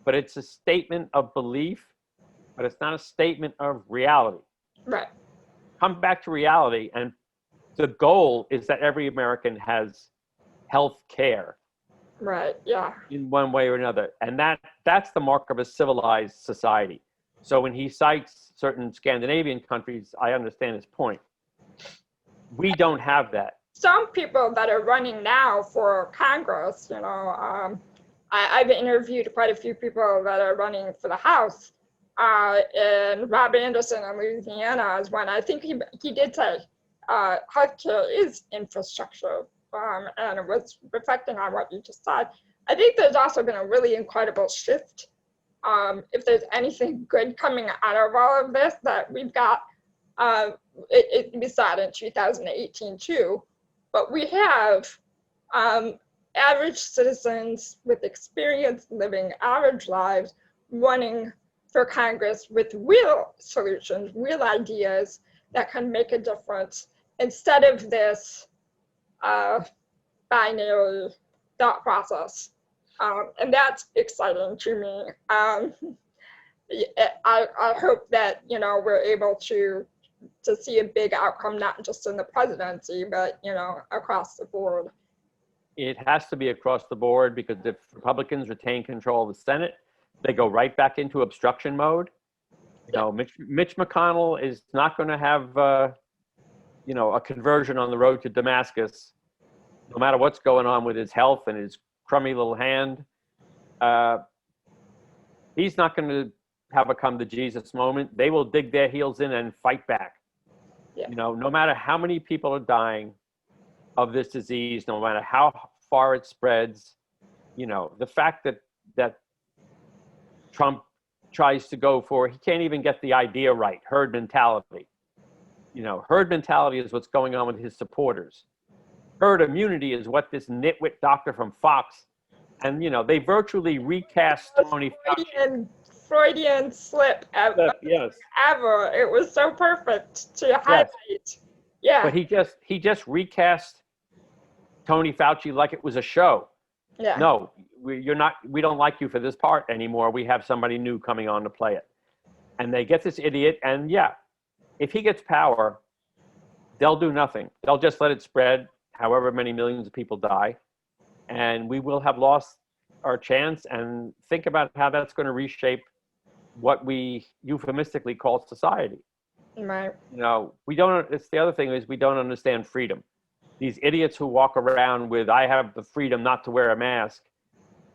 But it's a statement of belief, but it's not a statement of reality. Right. Come back to reality, and the goal is that every American has health care. Right, yeah. In one way or another. And that's the mark of a civilized society. So when he cites certain Scandinavian countries, I understand his point. We don't have that. Some people that are running now for Congress, I've interviewed quite a few people that are running for the House. And Rob Anderson in Louisiana is one. I think he did say healthcare is infrastructure. And it was reflecting on what you just said. I think there's also been a really incredible shift. If there's anything good coming out of all of this, that we've got, we saw it in 2018 too, but we have average citizens with experience living average lives running for Congress with real solutions, real ideas that can make a difference instead of this binary thought process. And that's exciting to me. I hope that, we're able to see a big outcome, not just in the presidency, but, across the board. It has to be across the board, because if Republicans retain control of the Senate, they go right back into obstruction mode. Mitch McConnell is not going to have, a conversion on the road to Damascus, no matter what's going on with his health and his crummy little hand. He's not going to have a come to Jesus moment. They will dig their heels in and fight back. Yeah. No matter how many people are dying of this disease, no matter how far it spreads, the fact that Trump tries to go for, he can't even get the idea right, herd mentality. Herd mentality is what's going on with his supporters. Herd immunity is what this nitwit doctor from Fox And, they virtually recast Tony Fauci. Freudian slip Yes, ever. It was so perfect to yes. highlight. Yeah, But he just recast Tony Fauci like it was a show. yeah. No, we don't like you for this part anymore. We have somebody new coming on to play it. And they get this idiot, and if he gets power, they'll do nothing. They'll just let it spread, however many millions of people die, and we will have lost our chance. And think about how that's going to reshape what we euphemistically call society. Right. We don't. It's the other thing is we don't understand freedom. These idiots who walk around with "I have the freedom not to wear a mask,"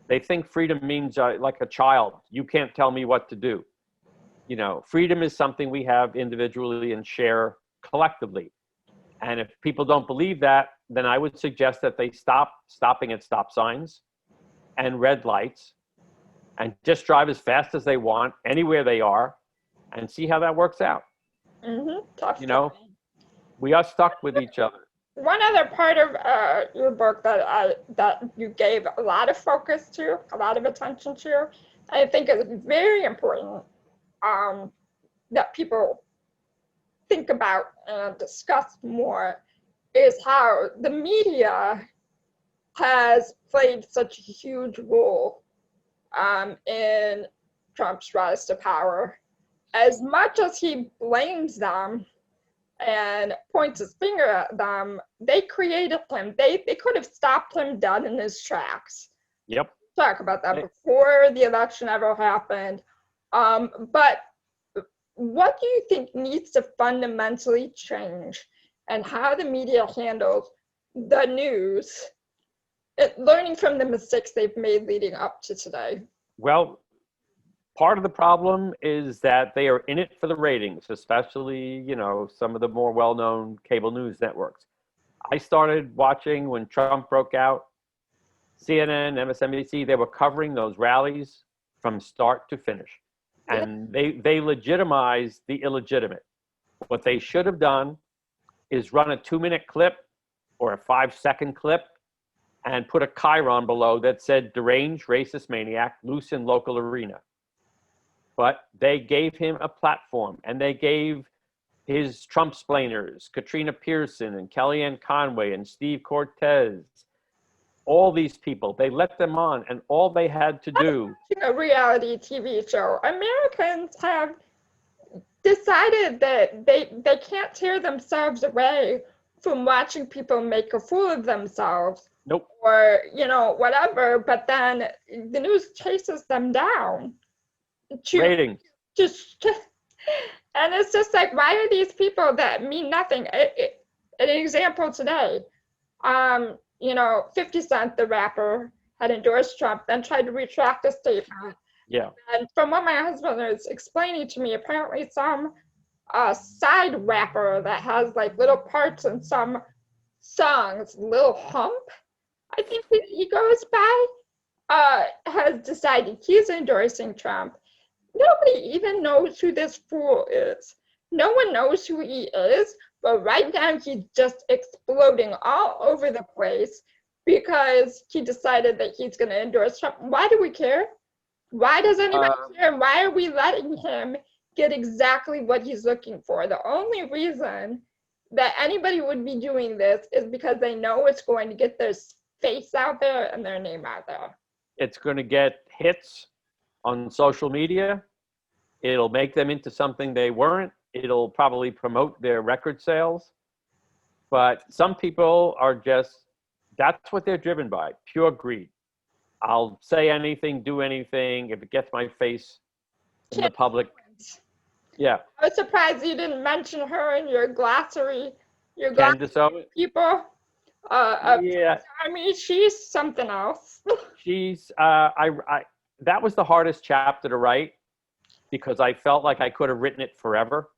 they think freedom means like a child. You can't tell me what to do. Freedom is something we have individually and share collectively. And if people don't believe that, then I would suggest that they stopping at stop signs and red lights and just drive as fast as they want anywhere they are and see how that works out. We are stuck with each other. One other part of your book that you gave a lot of focus to, a lot of attention to, I think is very important that people think about and discuss more, is how the media has played such a huge role in Trump's rise to power. As much as he blames them and points his finger at them, they created him. They could have stopped him dead in his tracks. Yep. Talk about that before the election ever happened. But what do you think needs to fundamentally change, and how the media handles the news, learning from the mistakes they've made leading up to today? Well, part of the problem is that they are in it for the ratings, especially, some of the more well-known cable news networks. I started watching when Trump broke out. CNN, MSNBC, they were covering those rallies from start to finish. And they legitimized the illegitimate. What they should have done is run a 2-minute clip or a 5-second clip and put a chyron below that said deranged racist maniac loose in local arena. But they gave him a platform, and they gave his Trump-splainers, Katrina Pearson and Kellyanne Conway and Steve Cortez, all these people, they let them on, and all they had to do. A reality TV show. Americans have decided that they can't tear themselves away from watching people make a fool of themselves. Nope. Or, whatever, but then the news chases them down. Ratings. And it's just like, why are these people that mean nothing? An example today, 50 Cent, the rapper, had endorsed Trump, then tried to retract a statement. Yeah. And from what my husband is explaining to me, apparently some side rapper that has like little parts in some songs, Lil Hump, I think he goes by, has decided he's endorsing Trump. Nobody even knows who this fool is. No one knows who he is, but right now he's just exploding all over the place because he decided that he's going to endorse Trump. Why do we care? Why does anybody care? Why are we letting him get exactly what he's looking for? The only reason that anybody would be doing this is because they know it's going to get their face out there and their name out there. It's going to get hits on social media. It'll make them into something they weren't. It'll probably promote their record sales. But some people are just, that's what they're driven by, pure greed. I'll say anything, do anything, if it gets my face in the public. Yeah. I was surprised you didn't mention her in your glossary. Candace Owens? People. Yeah. I mean, she's something else. She's, that was the hardest chapter to write because I felt like I could have written it forever.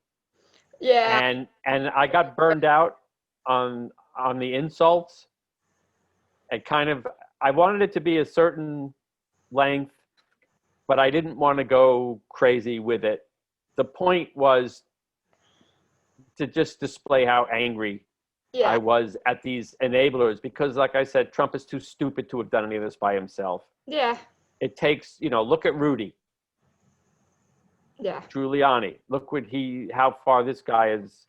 Yeah. And I got burned out on the insults. I wanted it to be a certain length, but I didn't want to go crazy with it. The point was to just display how angry I was at these enablers because, like I said, Trump is too stupid to have done any of this by himself. Yeah. It takes, look at Rudy Yeah. Giuliani. Look how far this guy is.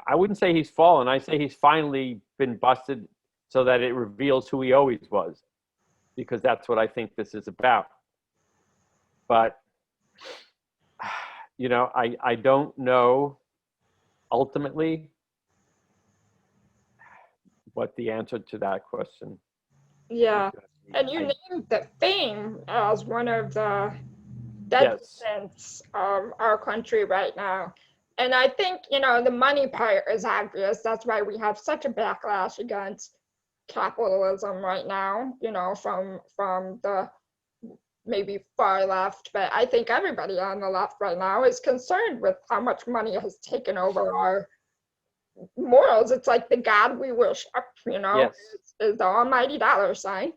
I wouldn't say he's fallen. I say he's finally been busted so that it reveals who he always was, because that's what I think this is about. But, I don't know ultimately what the answer to that question is Yeah. going to be. And you named the fame as one of the Yes. detriments of our country right now. And I think, the money part is obvious. That's why we have such a backlash against capitalism right now, from the maybe far left. But I think everybody on the left right now is concerned with how much money has taken over our morals. It's like the God we worship, Yes. is the almighty dollar sign.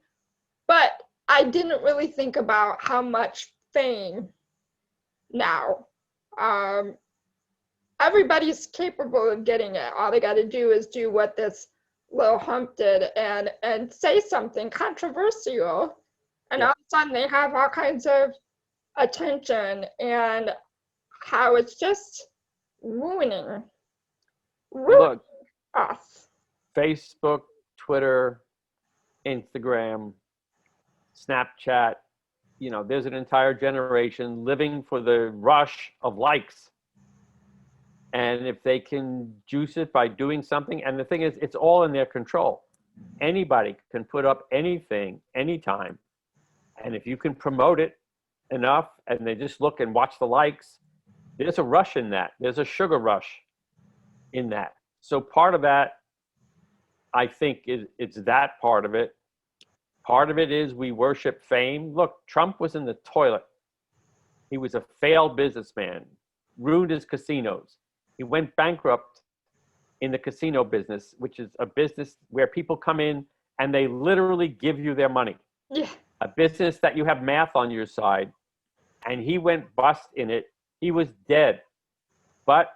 But I didn't really think about how much fame now. Everybody's capable of getting it. All they got to do is do what this little hump did and say something controversial, and all of a sudden they have all kinds of attention, and how it's just ruining Look, us. Facebook, Twitter, Instagram, Snapchat, there's an entire generation living for the rush of likes. And if they can juice it by doing something, and the thing is, it's all in their control. Anybody can put up anything, anytime. And if you can promote it enough and they just look and watch the likes, there's a rush in that. There's a sugar rush in that. So part of that, I think, it's that part of it. Part of it is we worship fame. Look, Trump was in the toilet. He was a failed businessman, ruined his casinos. He went bankrupt in the casino business, which is a business where people come in and they literally give you their money. Yeah. A business that you have math on your side. And he went bust in it. He was dead. But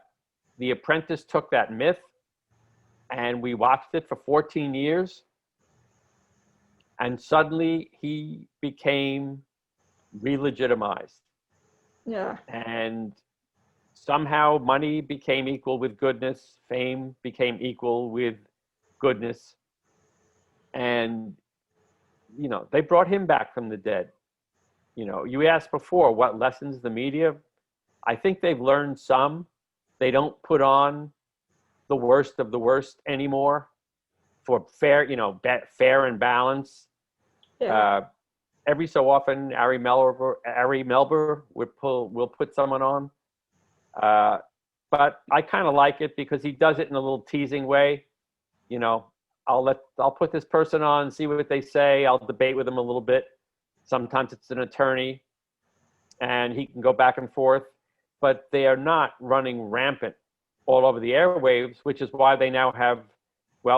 The Apprentice took that myth and we watched it for 14 years. And suddenly he became re-legitimized. Yeah. And somehow money became equal with goodness. Fame became equal with goodness. And, they brought him back from the dead. You asked before what lessons the media, I think they've learned some. They don't put on the worst of the worst anymore for fair, fair and balance. Yeah. Every so often, Ari Melber will put someone on. But I kind of like it because he does it in a little teasing way. I'll put this person on, see what they say. I'll debate with them a little bit. Sometimes it's an attorney and he can go back and forth, but they are not running rampant all over the airwaves, which is why they now have,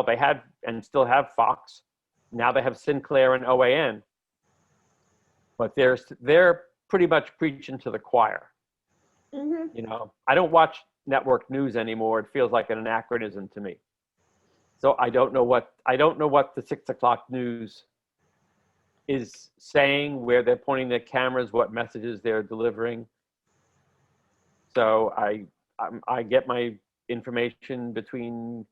they had and still have Fox. Now they have Sinclair and OAN, but they're pretty much preaching to the choir. Mm-hmm. I don't watch network news anymore. It feels like an anachronism to me. So I don't know what the 6 o'clock news is saying, where they're pointing their cameras, what messages they're delivering. So I get my information between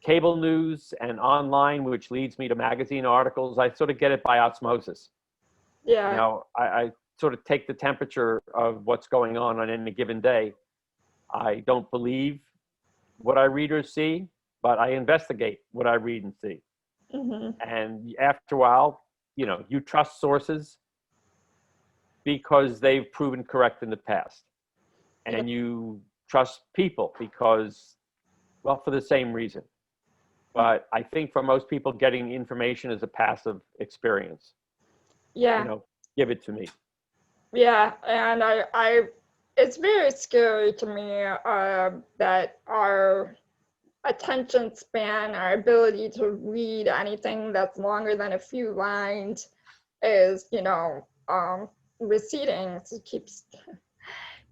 cable news and online, which leads me to magazine articles. I sort of get it by osmosis. Yeah. I sort of take the temperature of what's going on any given day. I don't believe what I read or see, but I investigate what I read and see. Mm-hmm. And after a while, you trust sources because they've proven correct in the past. And you trust people because, for the same reason. But I think for most people, getting information is a passive experience. Yeah. Give it to me. Yeah, and I it's very scary to me that our attention span, our ability to read anything that's longer than a few lines is, receding. It keeps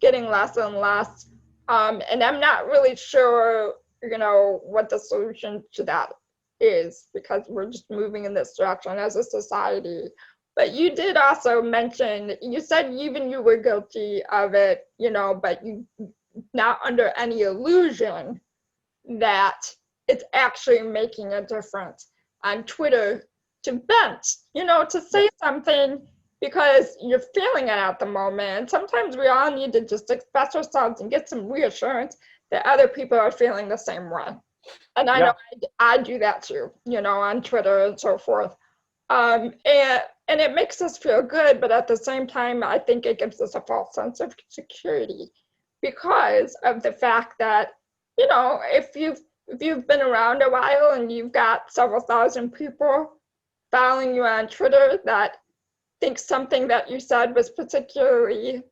getting less and less. And I'm not really sure, what the solution to that is, because we're just moving in this direction as a society. But you did also mention, you said even you were guilty of it, but you not under any illusion that it's actually making a difference on Twitter to vent, to say something because you're feeling it at the moment. Sometimes we all need to just express ourselves and get some reassurance that other people are feeling the same way. And I know I do that too, on Twitter and so forth. And it makes us feel good, but at the same time, I think it gives us a false sense of security because of the fact that, if you've been around a while and you've got several thousand people following you on Twitter that think something that you said was particularly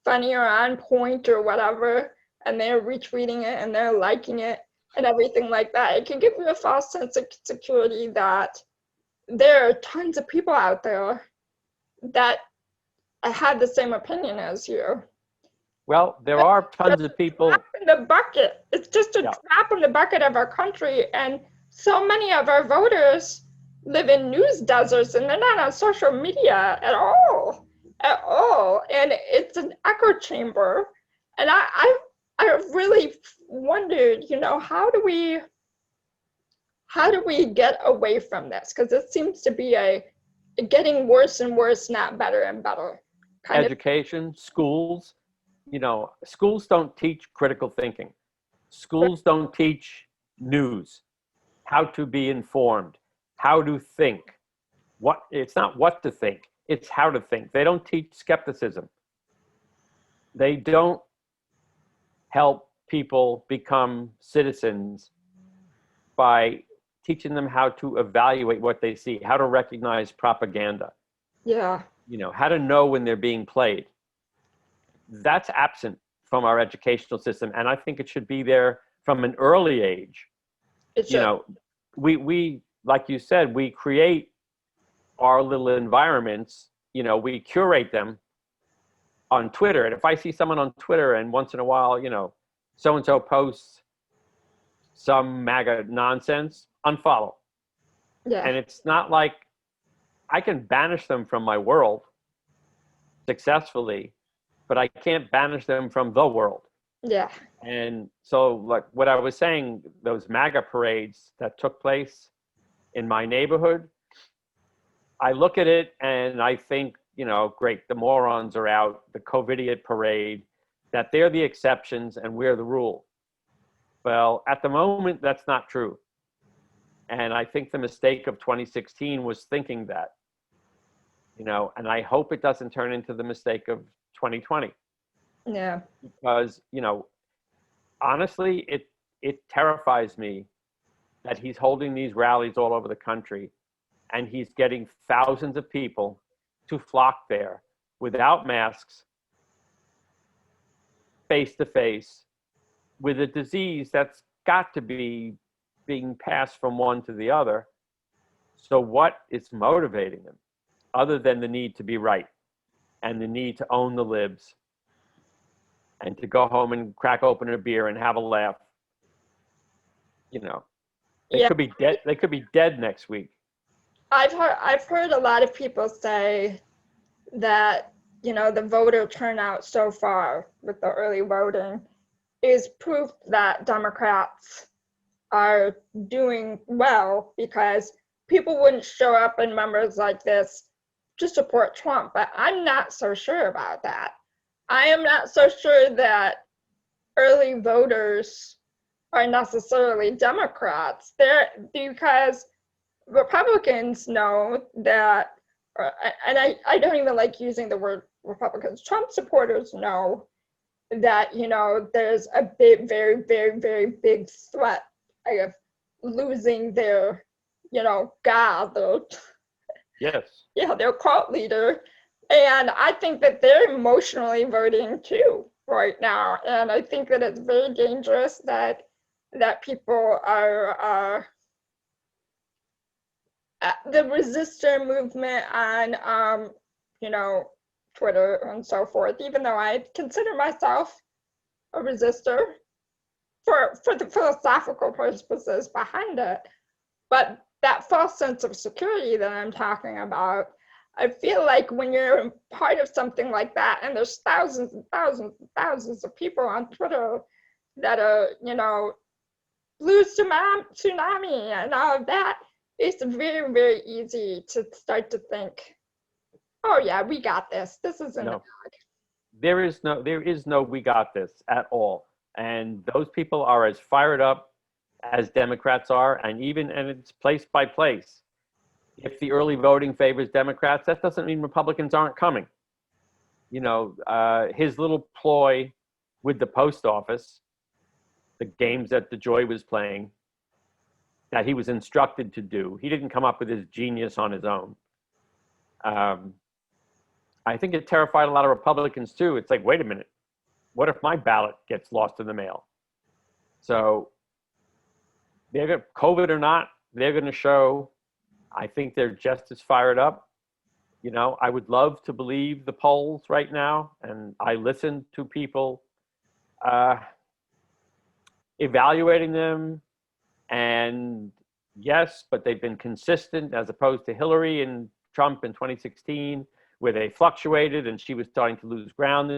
funny or on point or whatever, and they're retweeting it and they're liking it and everything like that, it can give you a false sense of security that there are tons of people out there that have the same opinion as you. Well, there are tons of people. In the bucket. It's just a drop in the bucket of our country. And so many of our voters live in news deserts and they're not on social media at all. And it's an echo chamber. And I really wondered, how do we get away from this? Because it seems to be getting worse and worse, not better and better. Education, schools. Schools don't teach critical thinking. Schools don't teach news, how to be informed, how to think. It's not what to think, it's how to think. They don't teach skepticism. They don't help people become citizens by teaching them how to evaluate what they see, how to recognize propaganda. Yeah. How to know when they're being played. That's absent from our educational system, and I think it should be there from an early age. We like you said, we create our little environments. We curate them on Twitter, and if I see someone on Twitter and once in a while, so and so posts some MAGA nonsense, unfollow. Yeah. And it's not like I can banish them from my world successfully, but I can't banish them from the world. Yeah. And so, like what I was saying, those MAGA parades that took place in my neighborhood, I look at it and I think, great, the morons are out, the COVIDiot parade, that they're the exceptions and we're the rule. Well, at the moment, that's not true. And I think the mistake of 2016 was thinking that, and I hope it doesn't turn into the mistake of 2020. Yeah. Because, honestly, it terrifies me that he's holding these rallies all over the country and he's getting thousands of people to flock there without masks, face to face, with a disease that's got to be being passed from one to the other. So what is motivating them other than the need to be right and the need to own the libs and to go home and crack open a beer and have a laugh? They could be dead. They could be dead next week. I've heard a lot of people say that, the voter turnout so far with the early voting is proof that Democrats are doing well because people wouldn't show up in numbers like this to support Trump. But I'm not so sure about that. I am not so sure that early voters are necessarily Democrats. Because Republicans know that, and I don't even like using the word Republicans, Trump supporters know that, there's a big, very, very, very big threat of losing their, God, their cult leader. And I think that they're emotionally voting too right now. And I think that it's very dangerous that people are the resistor movement on Twitter and so forth, even though I consider myself a resistor for the philosophical purposes behind it. But that false sense of security that I'm talking about, I feel like when you're part of something like that, and there's thousands and thousands and thousands of people on Twitter that are, blue tsunami and all of that, it's very, very easy to start to think, oh yeah, we got this. This isn't a No. bug. There is no we got this at all. And those people are as fired up as Democrats are, and it's place by place. If the early voting favors Democrats, that doesn't mean Republicans aren't coming. His little ploy with the post office, the games that DeJoy was playing, that he was instructed to do. He didn't come up with his genius on his own. I think it terrified a lot of Republicans too. It's like, wait a minute, what if my ballot gets lost in the mail? So they're going to, COVID or not, they're going to show. I think they're just as fired up. I would love to believe the polls right now, and I listen to people evaluating them, and yes, but they've been consistent as opposed to Hillary and Trump in 2016, where they fluctuated and she was starting to lose ground,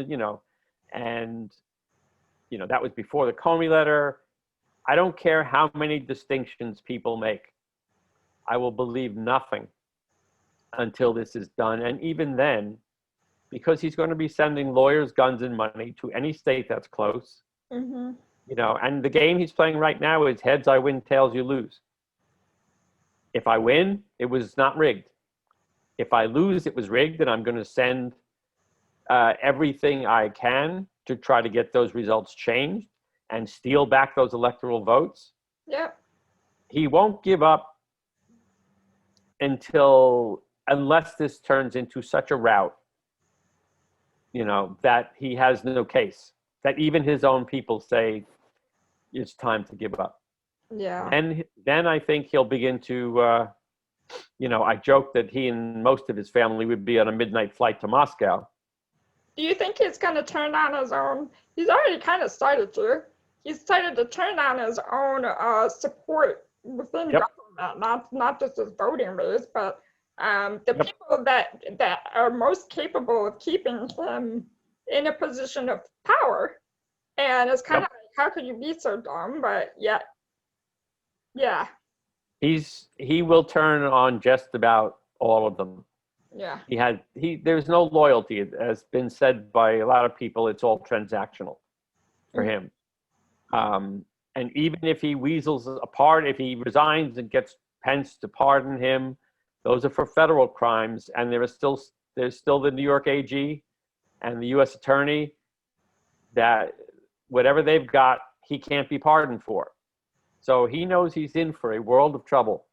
and that was before the Comey letter. I don't care how many distinctions people make. I will believe nothing until this is done. And even then, because he's going to be sending lawyers, guns, and money to any state that's close, and the game he's playing right now is heads I win, tails you lose. If I win, it was not rigged. If I lose, it was rigged, and I'm going to send everything I can to try to get those results changed and steal back those electoral votes. Yep. He won't give up unless this turns into such a rout, that he has no case, that even his own people say it's time to give up. Yeah. And then I think he'll begin to, I joke that he and most of his family would be on a midnight flight to Moscow. Do you think he's going to turn on his own? He's already kind of started to. He's started to turn on his own support within government, not just his voting base, but the people that are most capable of keeping him in a position of power. And it's kind of like, how could you be so dumb? But yet, yeah. He will turn on just about all of them. Yeah. There's no loyalty. It has been said by a lot of people, it's all transactional for him. And even if he weasels apart, if he resigns and gets Pence to pardon him, those are for federal crimes. And there's still the New York AG and the U.S. attorney that whatever they've got, he can't be pardoned for. So he knows he's in for a world of trouble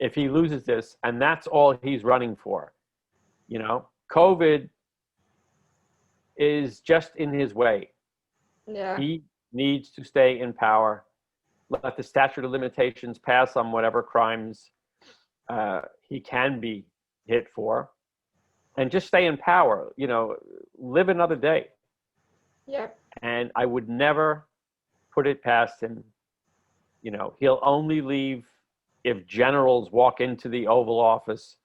if he loses this, and that's all he's running for. COVID is just in his way. Yeah. He needs to stay in power, let the statute of limitations pass on whatever crimes he can be hit for, and just stay in power, live another day. Yeah. And I would never put it past him. He'll only leave if generals walk into the Oval Office,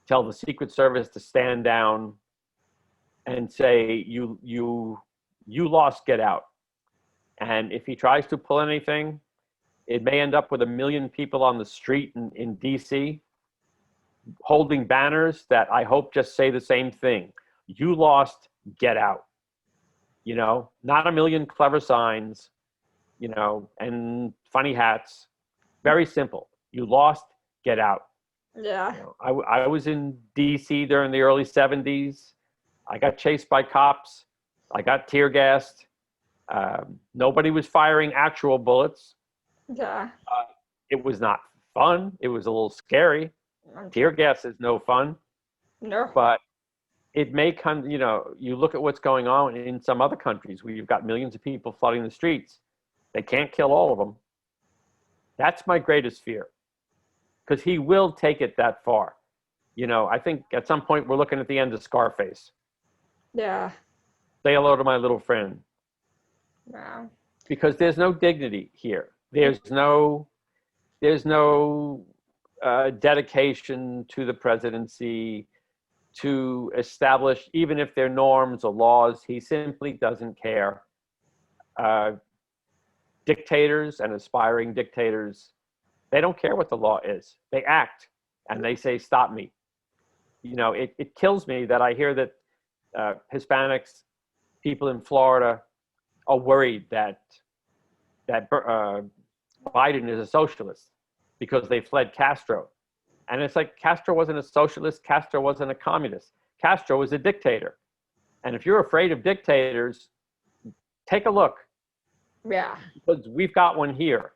tell the Secret Service to stand down, and say, you lost, get out. And if he tries to pull anything, it may end up with 1 million people on the street in DC holding banners that I hope just say the same thing. You lost, get out. Not 1 million clever signs, and funny hats. Very simple. You lost, get out. Yeah. I was in DC during the early 70s. I got chased by cops. I got tear gassed. Nobody was firing actual bullets. Yeah. It was not fun. It was a little scary. Tear gas is no fun. No. But it may come, you look at what's going on in some other countries where you've got millions of people flooding the streets. They can't kill all of them. That's my greatest fear, because he will take it that far. I think at some point we're looking at the end of Scarface. Yeah. Say hello to my little friend. Wow. Because there's no dignity here. There's no dedication to the presidency, to establish, even if they're norms or laws, he simply doesn't care. Dictators and aspiring dictators, they don't care what the law is. They act and they say, stop me. You know, it kills me that I hear that Hispanics, people in Florida, are worried that Biden is a socialist because they fled Castro. And it's like, Castro wasn't a socialist. Castro wasn't a communist. Castro was a dictator. And if you're afraid of dictators, take a look. Yeah. Because we've got one here.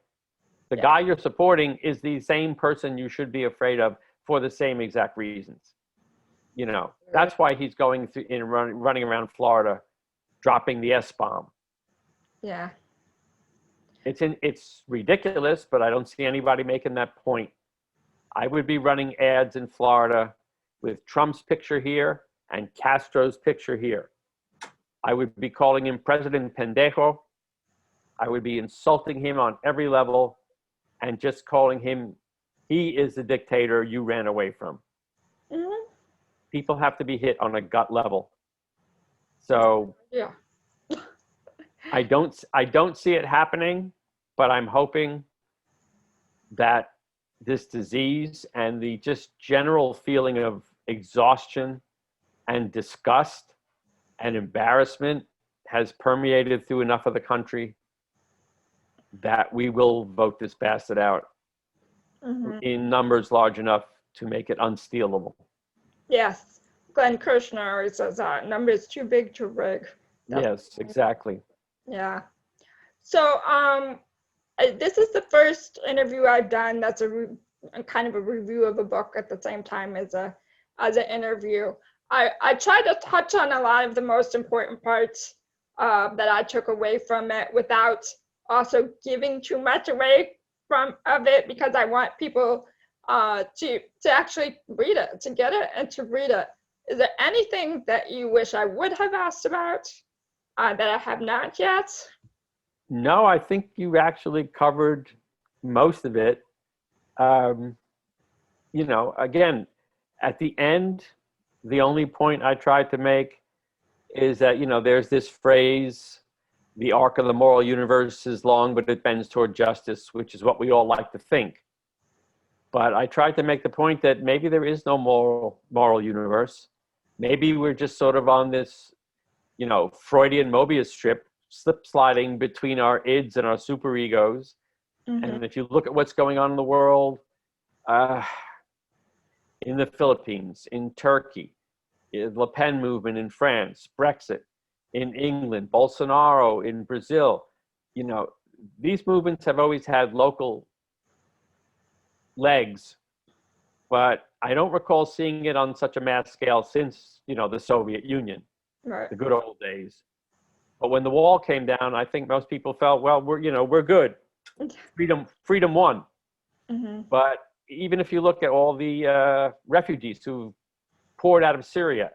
The guy you're supporting is the same person you should be afraid of for the same exact reasons. You know, that's why he's going through running around Florida, dropping the S-bomb. Yeah. It's ridiculous, but I don't see anybody making that point. I would be running ads in Florida with Trump's picture here and Castro's picture here. I would be calling him President Pendejo. I would be insulting him on every level and just calling him, he is the dictator you ran away from. Mm-hmm. People have to be hit on a gut level. So yeah. I don't see it happening, but I'm hoping that this disease and the just general feeling of exhaustion and disgust and embarrassment has permeated through enough of the country that we will vote this bastard out in numbers large enough to make it unstealable. Yes. Glenn Kirshner always says that. Numbers too big to rig. Yes, exactly. Yeah. So this is the first interview I've done that's a kind of a review of a book at the same time as an interview. I tried to touch on a lot of the most important parts that I took away from it without also giving too much away of it, because I want people to actually read it, to get it and to read it. Is there anything that you wish I would have asked about that I have not yet? No, I think you actually covered most of it. You know, again, at the end, the only point I tried to make is that, you know, there's this phrase, the arc of the moral universe is long, but it bends toward justice, which is what we all like to think. But I tried to make the point that maybe there is no moral universe. Maybe we're just sort of on this, you know, Freudian Mobius strip, slip sliding between our ids and our superegos. And if you look at what's going on in the world, in the Philippines, in Turkey, the Le Pen movement in France, Brexit, in England, Bolsonaro in Brazil, you know, these movements have always had local legs, but I don't recall seeing it on such a mass scale since, you know, the Soviet Union, the good old days. But when the wall came down, I think most people felt, well, we're good. Freedom won. But even if you look at all the refugees who poured out of Syria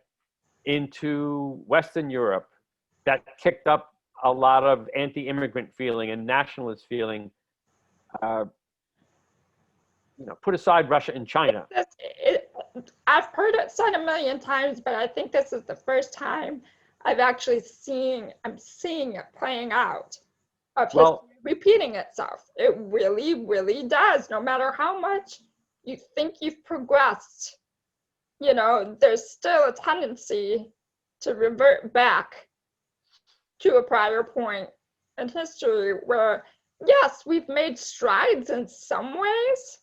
into Western Europe, that kicked up a lot of anti-immigrant feeling and nationalist feeling. You know, put aside Russia and China. I've heard it said a million times, but I think this is the first time I've actually I'm seeing it playing out, of history repeating itself. It really, really does. No matter how much you think you've progressed, you know, there's still a tendency to revert back to a prior point in history where, yes, we've made strides in some ways,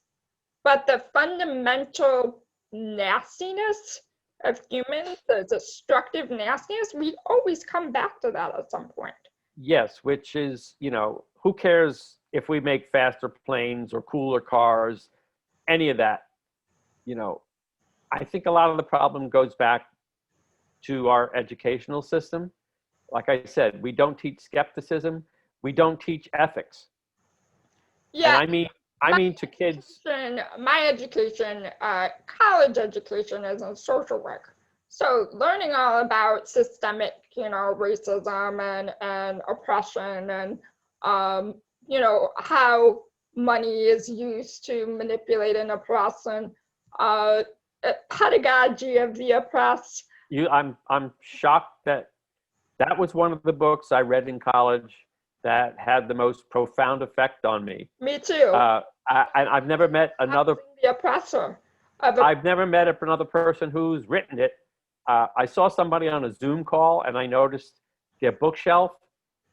but the fundamental nastiness of humans, the destructive nastiness, we always come back to that at some point. Yes, which is, you know, who cares if we make faster planes or cooler cars, any of that. You know, I think a lot of the problem goes back to our educational system. Like I said, we don't teach skepticism. We don't teach ethics. Yeah. And I mean to kids. My education, college education, is in social work. So learning all about systemic, you know, racism and oppression and, you know, how money is used to manipulate and oppress, and pedagogy of the oppressed. I'm shocked that was one of the books I read in college that had the most profound effect on me. Me too. I've never met another. The oppressor. I've never met another person who's written it. I saw somebody on a Zoom call, and I noticed their bookshelf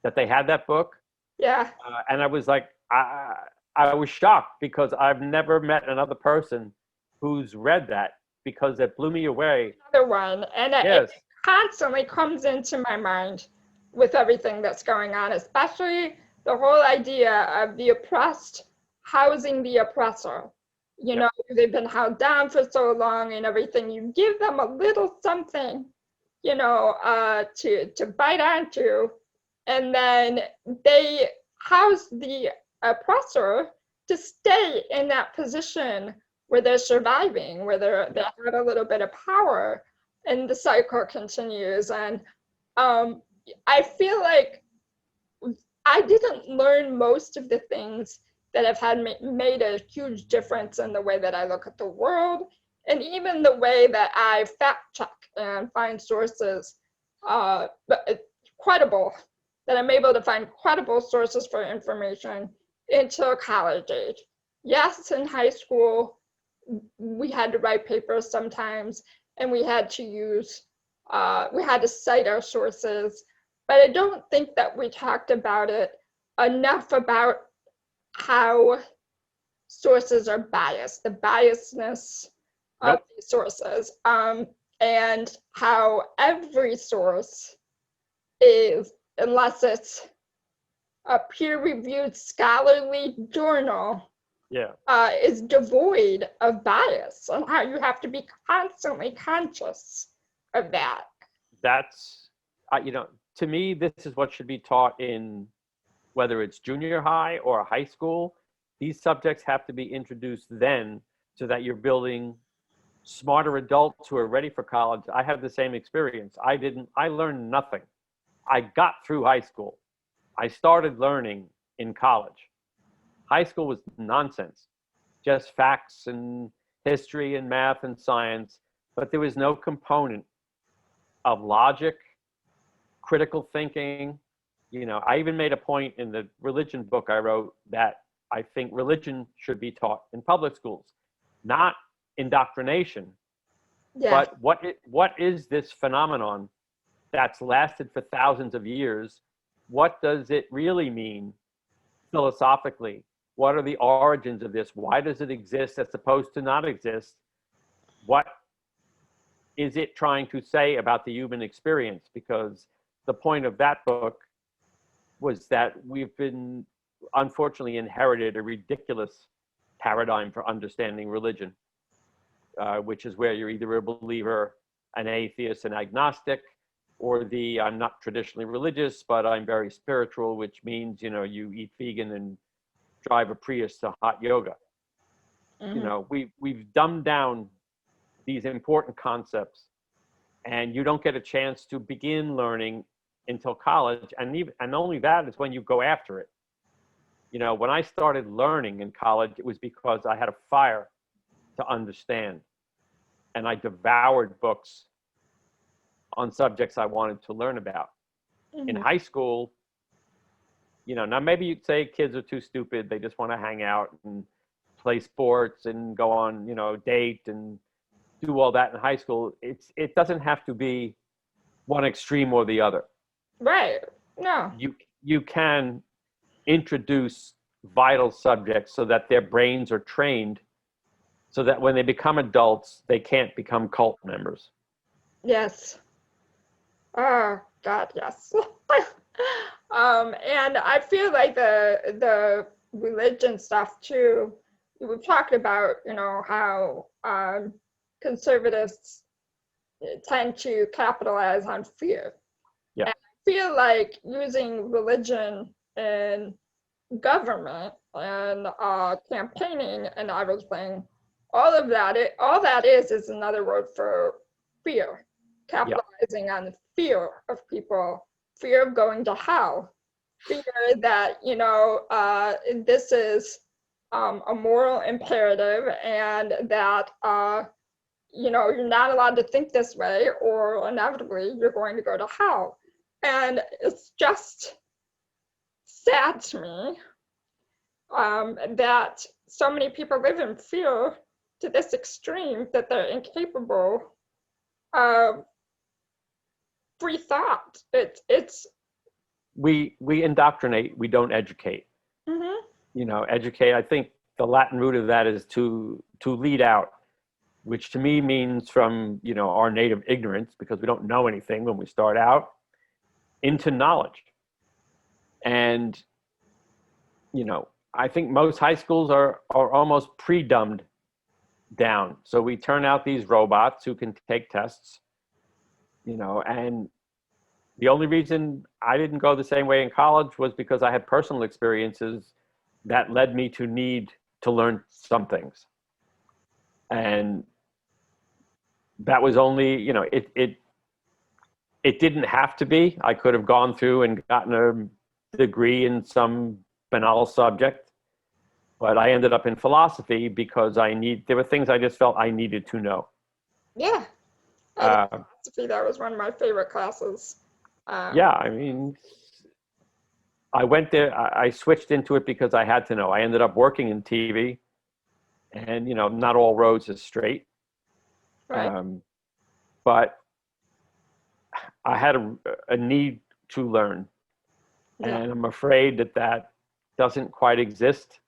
that they had that book. Yeah. And I was like, I was shocked because I've never met another person who's read that, because it blew me away. Another one, and yes. It constantly comes into my mind with everything that's going on, especially the whole idea of the oppressed housing the oppressor. You know, they've been held down for so long and everything. You give them a little something, you know, to bite onto, and then they house the oppressor to stay in that position where they're surviving, where they have a little bit of power, and the cycle continues. And I feel like I didn't learn most of the things that have had made a huge difference in the way that I look at the world, and even the way that I fact check and find sources credible, that I'm able to find credible sources for information until college age. Yes, in high school, we had to write papers sometimes, and we had to cite our sources, but I don't think that we talked about it enough, about how sources are biased, the biasness of these sources, and how every source is, unless it's a peer-reviewed scholarly journal, is devoid of bias, and how you have to be constantly conscious of that. That's, to me, this is what should be taught in, whether it's junior high or high school. These subjects have to be introduced then, so that you're building smarter adults who are ready for college. I had the same experience. I learned nothing. I got through high school. I started learning in college. High school was nonsense, just facts and history and math and science, but there was no component of logic, critical thinking. I even made a point in the religion book I wrote that I think religion should be taught in public schools, not indoctrination. But what is this phenomenon that's lasted for thousands of years? What does it really mean philosophically? What are the origins of this? Why does it exist as opposed to not exist? What is it trying to say about the human experience? Because the point of that book was that we've been, unfortunately, inherited a ridiculous paradigm for understanding religion, which is where you're either a believer, an atheist, an agnostic, or I'm not traditionally religious, but I'm very spiritual, which means, you eat vegan and drive a Prius to hot yoga. Mm-hmm. We've dumbed down these important concepts, and you don't get a chance to begin learning until college, and only that is when you go after it. When I started learning in college, it was because I had a fire to understand, and I devoured books on subjects I wanted to learn about. Mm-hmm. In high school, now maybe you'd say kids are too stupid, they just want to hang out and play sports and go on, date and do all that in high school. It doesn't have to be one extreme or the other. Right. No. You can introduce vital subjects so that their brains are trained, so that when they become adults, they can't become cult members. Yes. Oh God, yes. And I feel like the religion stuff too. We've talked about, how conservatives tend to capitalize on fear. Yeah. And I feel like using religion in government and campaigning and everything, all that is another word for fear. Capitalizing on the fear of people, fear of going to hell, fear that, this is a moral imperative, and that you're not allowed to think this way, or inevitably you're going to go to hell. And it's just sad to me that so many people live in fear to this extreme that they're incapable of free thought. We indoctrinate, we don't educate. Educate, I think the Latin root of that is to lead out, which to me means from, our native ignorance, because we don't know anything when we start out, into knowledge. And, I think most high schools are almost pre-dumbed down. So we turn out these robots who can take tests, and the only reason I didn't go the same way in college was because I had personal experiences that led me to need to learn some things. And that was only, it didn't have to be. I could have gone through and gotten a degree in some banal subject, but I ended up in philosophy because there were things I just felt I needed to know. Yeah. Philosophy, that was one of my favorite classes. Yeah, I mean, I went there, I switched into it because I had to know. I ended up working in TV, and, not all roads are straight. Right. But I had a need to learn. Yeah. And I'm afraid that doesn't quite exist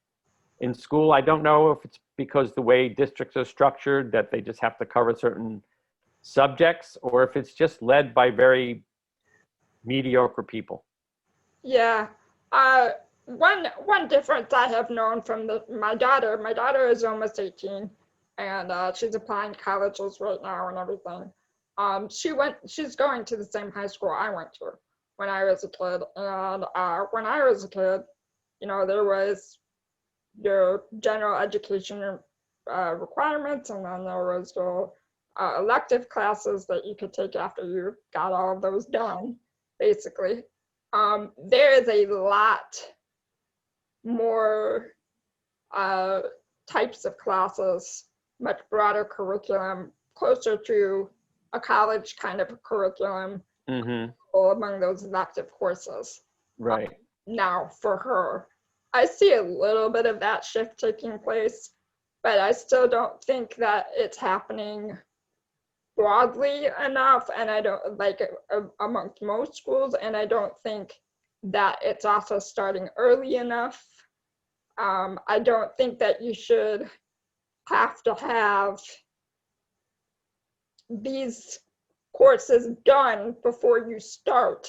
in school. I don't know if it's because the way districts are structured that they just have to cover certain subjects, or if it's just led by very mediocre people. Yeah. One difference I have known from my daughter is almost 18, and she's applying colleges right now and everything. She's going to the same high school I went to when I was a kid. And when I was a kid, there was your general education requirements, and then there was your elective classes that you could take after you got all of those done, basically. There is a lot more types of classes, much broader curriculum, closer to a college kind of curriculum among those elective courses. Right. Now, for her, I see a little bit of that shift taking place, but I still don't think that it's happening broadly enough, and I don't like it amongst most schools, and I don't think that it's also starting early enough. I don't think that you should have to have these courses done before you start,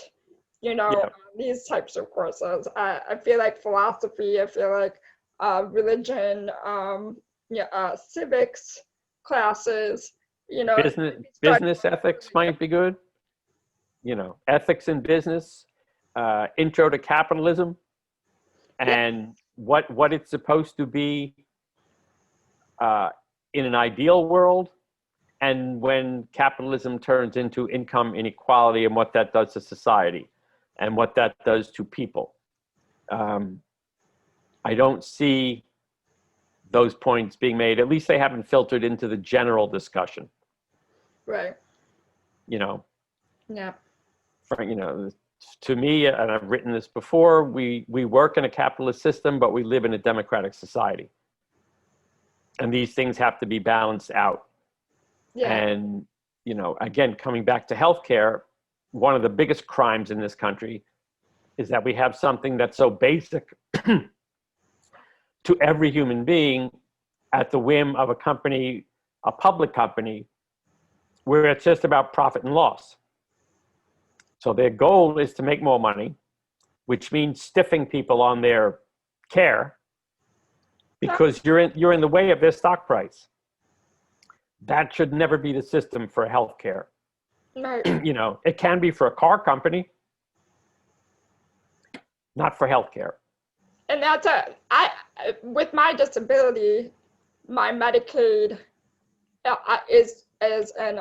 these types of courses. I feel like philosophy, I feel like religion, civics classes, business ethics might be good. Ethics in business, intro to capitalism, and what it's supposed to be in an ideal world, and when capitalism turns into income inequality and what that does to society and what that does to people. I don't see those points being made. At least they haven't filtered into the general discussion. Right. Yeah. To me, and I've written this before, we work in a capitalist system, but we live in a democratic society. And these things have to be balanced out. Yeah. And, again, coming back to healthcare, one of the biggest crimes in this country is that we have something that's so basic to every human being at the whim of a company, a public company, where it's just about profit and loss. So their goal is to make more money, which means stiffing people on their care because you're in the way of their stock price. That should never be the system for healthcare. Right. It can be for a car company, not for healthcare. And that's with my disability, my Medicaid is an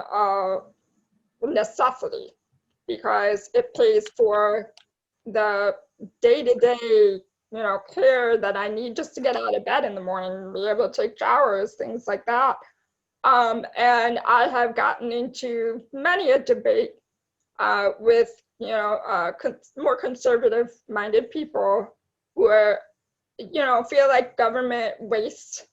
necessity because it pays for the day-to-day care that I need just to get out of bed in the morning and be able to take showers, things like that. And I have gotten into many a debate with, more conservative-minded people who are, feel like government wastes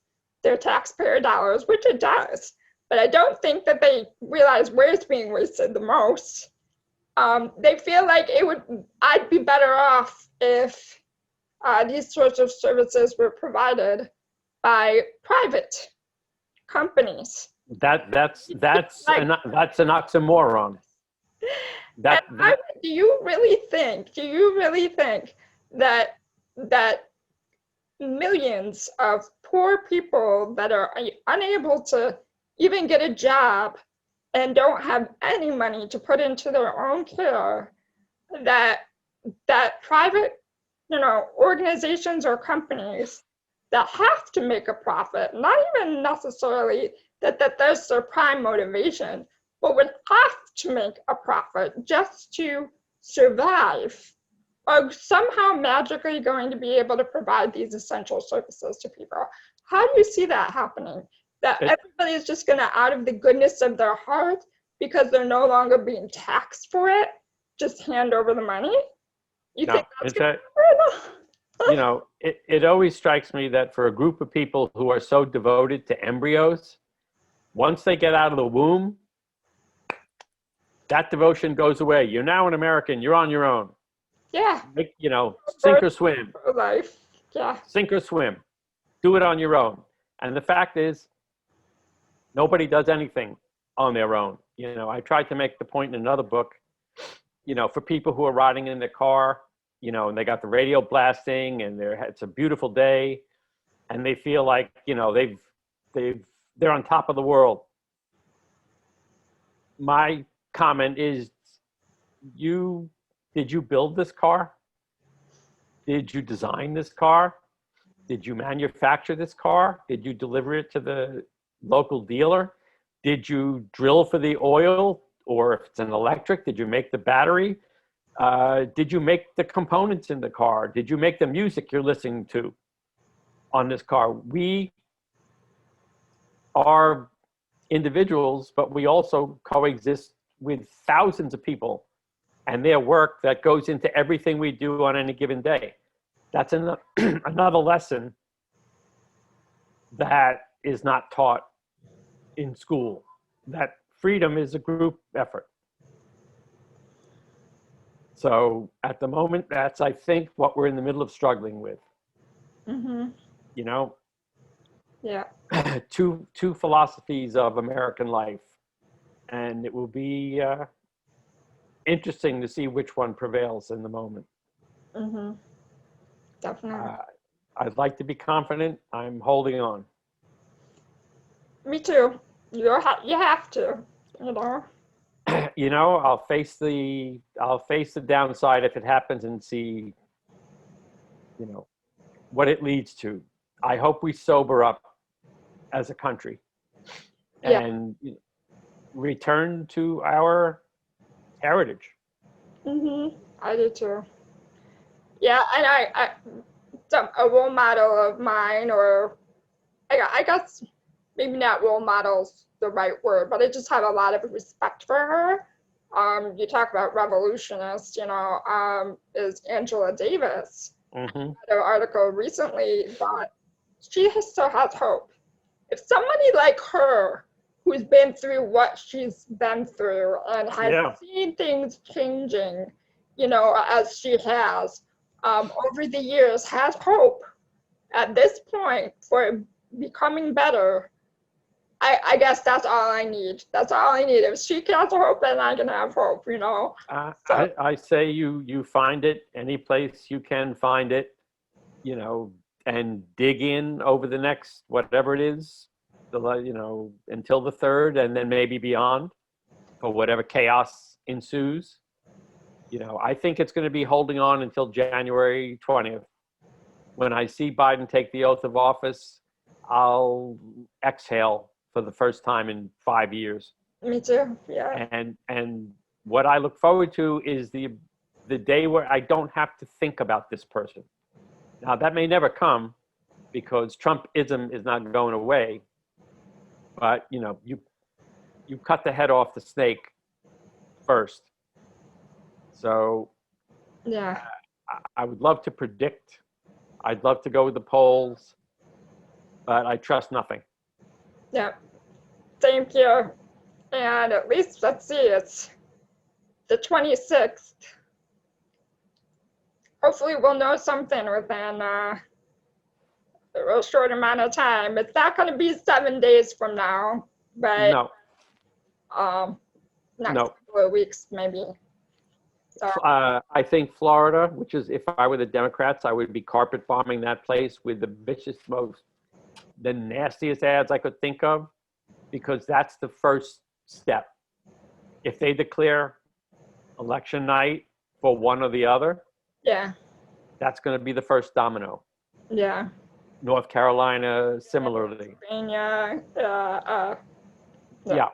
their taxpayer dollars, which it does. But I don't think that they realize where it's being wasted the most. They feel like I'd be better off if these sorts of services were provided by private companies. That's an oxymoron. Do you really think that millions of poor people that are unable to even get a job and don't have any money to put into their own care, that private, organizations or companies that have to make a profit, not even necessarily that that's their prime motivation, but would have to make a profit just to survive, are somehow magically going to be able to provide these essential services to people? How do you see that happening? That everybody is just going to, out of the goodness of their heart, because they're no longer being taxed for it, just hand over the money? You think that's going to happen? It always strikes me that for a group of people who are so devoted to embryos, once they get out of the womb, that devotion goes away. You're now an American. You're on your own. Yeah. Sink or swim. Life. Yeah. Sink or swim. Do it on your own. And the fact is, nobody does anything on their own. I tried to make the point in another book, for people who are riding in their car, and they got the radio blasting and it's a beautiful day and they feel like, they're on top of the world. My comment is, did you build this car? Did you design this car? Did you manufacture this car? Did you deliver it to the local dealer? Did you drill for the oil? Or if it's an electric, did you make the battery? Did you make the components in the car? Did you make the music you're listening to on this car? We are individuals, but we also coexist with thousands of people and their work that goes into everything we do on any given day. That's another lesson that is not taught in school, that freedom is a group effort. So at the moment, that's, I think, what we're in the middle of struggling with. Mm-hmm. Yeah. Two philosophies of American life. And it will be interesting to see which one prevails in the moment. Mm-hmm. Definitely. I'd like to be confident. I'm holding on. Me too. You have to, I'll face the downside if it happens and see, what it leads to. I hope we sober up as a country and return to our heritage. Mm-hmm. I do too. Yeah, and a role model of mine, or I guess maybe not role model's the right word, but I just have a lot of respect for her. You talk about revolutionists, is Angela Davis. Mm-hmm. I read an article recently that she still has hope. If somebody like her, who's been through what she's been through and has seen things changing, as she has, over the years, has hope at this point for becoming better, I guess that's all I need. That's all I need. If she has hope, then I can have hope, So. I say you find it any place you can find it, and dig in over the next, whatever it is, until the 3rd, and then maybe beyond, for whatever chaos ensues. I think it's going to be holding on until January 20th. When I see Biden take the oath of office, I'll exhale for the first time in 5 years. Me too. Yeah. And what I look forward to is the day where I don't have to think about this person. Now, that may never come because Trumpism is not going away. But, you know, you cut the head off the snake first. So Yeah. I would love to predict. I'd love to go with the polls, but I trust nothing. Yeah. Same here. And at least, let's see, it's the 26th. Hopefully we'll know something within a real short amount of time. It's not going to be 7 days from now, but No, next no. couple of weeks maybe. So, I think Florida, which is, if I were the Democrats, I would be carpet bombing that place with the the nastiest ads I could think of, because that's the first step. If they declare election night for one or the other, yeah, that's going to be the first domino. yeah. North Carolina, similarly. Pennsylvania, Yeah,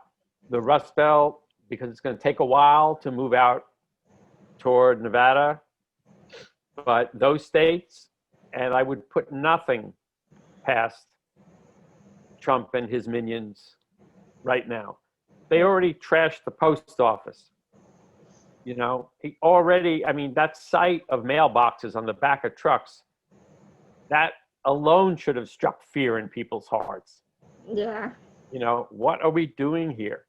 the Rust Belt, because it's going to take a while to move out toward Nevada. But those states, and I would put nothing past Trump and his minions right now. They already trashed the post office. You know, he already, I mean, that sight of mailboxes on the back of trucks, that alone should have struck fear in people's hearts. yeah, You know, what are we doing here?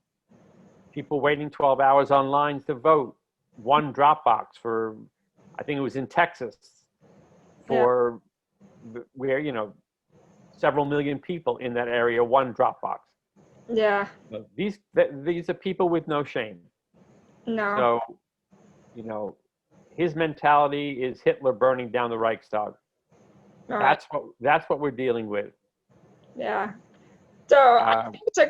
People waiting 12 hours on lines to vote. One drop box for, I think it was in Texas, for where, you know, several million people in that area, one drop box. yeah. These are people with no shame. No, So, you know, his mentality is Hitler burning down the Reichstag. all right. That's what we're dealing with. Yeah. So I think to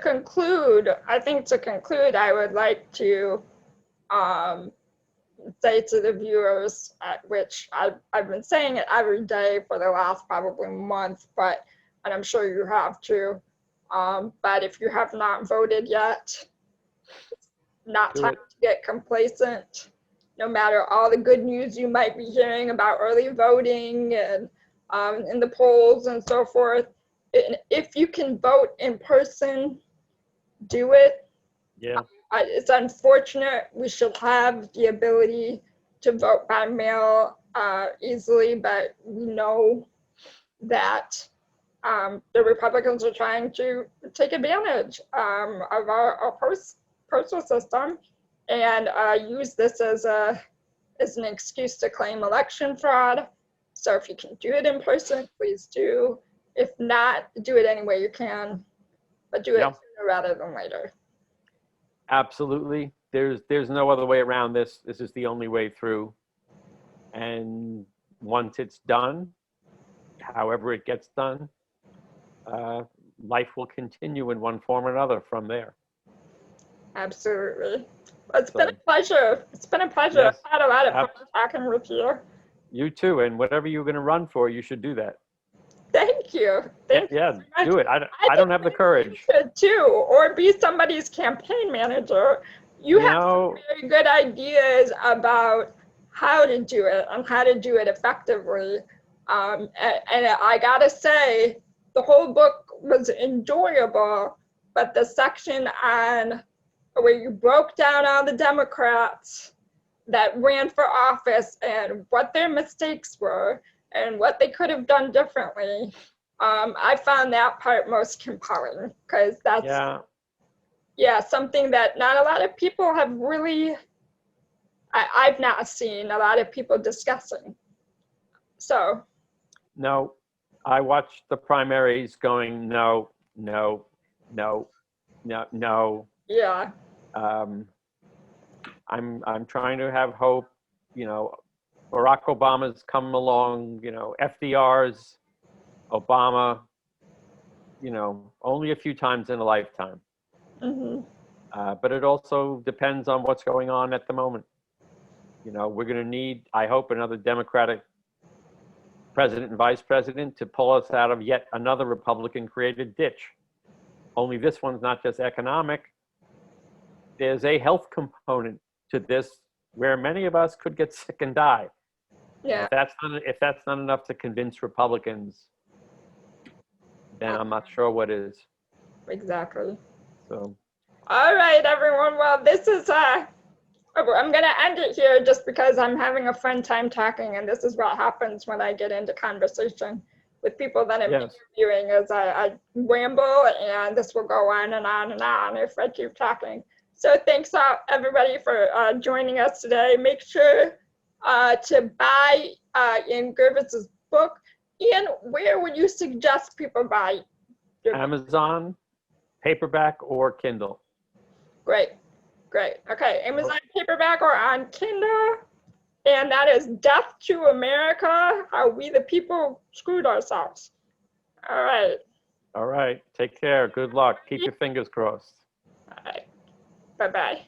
conclude, I would like to say to the viewers, which I've been saying it every day for the last probably month, and I'm sure you have too. But if you have not voted yet, it's not time to get complacent. No matter all the good news you might be hearing about early voting and in the polls and so forth, if you can vote in person, do it. Yeah. It's unfortunate we should have the ability to vote by mail easily, but we know that the Republicans are trying to take advantage of our postal system and use this as an excuse to claim election fraud. So if you can do it in person, please do. If not, do it any way you can, but do it sooner rather than later. Absolutely. There's no other way around this. This is the only way through. And once it's done, however it gets done, life will continue in one form or another from there. Absolutely. It's been a pleasure. It's been a pleasure. Yes, I've had a lot of fun talking with you. You too. And whatever you're going to run for, you should do that. Thank you. Thank you so much. Do it. I don't have the courage. You should too, or be somebody's campaign manager. You have some very good ideas about how to do it and how to do it effectively. And I gotta say, the whole book was enjoyable, but the section on where you broke down all the Democrats that ran for office and what their mistakes were and what they could have done differently, I found that part most compelling, because that's something that not a lot of people have really, I've not seen a lot of people discussing. So. No, I watched the primaries going, no. Yeah. I'm trying to have hope. You know, Barack Obama's come along, you know, FDR's, Obama, you know, only a few times in a lifetime. Mm-hmm. But it also depends on what's going on at the moment. You know, we're going to need, I hope, another Democratic president and vice president to pull us out of yet another Republican-created ditch. Only this one's not just economic. There's a health component to this where many of us could get sick and die. Yeah, If that's not enough to convince Republicans, then I'm not sure what is. exactly. So, All right, everyone. Well, this is I'm gonna end it here just because I'm having a fun time talking, and this is what happens when I get into conversation with people that I'm yes. interviewing. Is I ramble, and this will go on and on and on if I keep talking. So thanks everybody for joining us today. Make sure to buy Ian Gurvitz's book. Ian, where would you suggest people buy your book? Amazon, paperback, or Kindle. Great. Okay, Amazon paperback or on Kindle. And that is Death to America, How We the People Screwed Ourselves. All right. All right. Take care. Good luck. Keep your fingers crossed. All right. Bye-bye.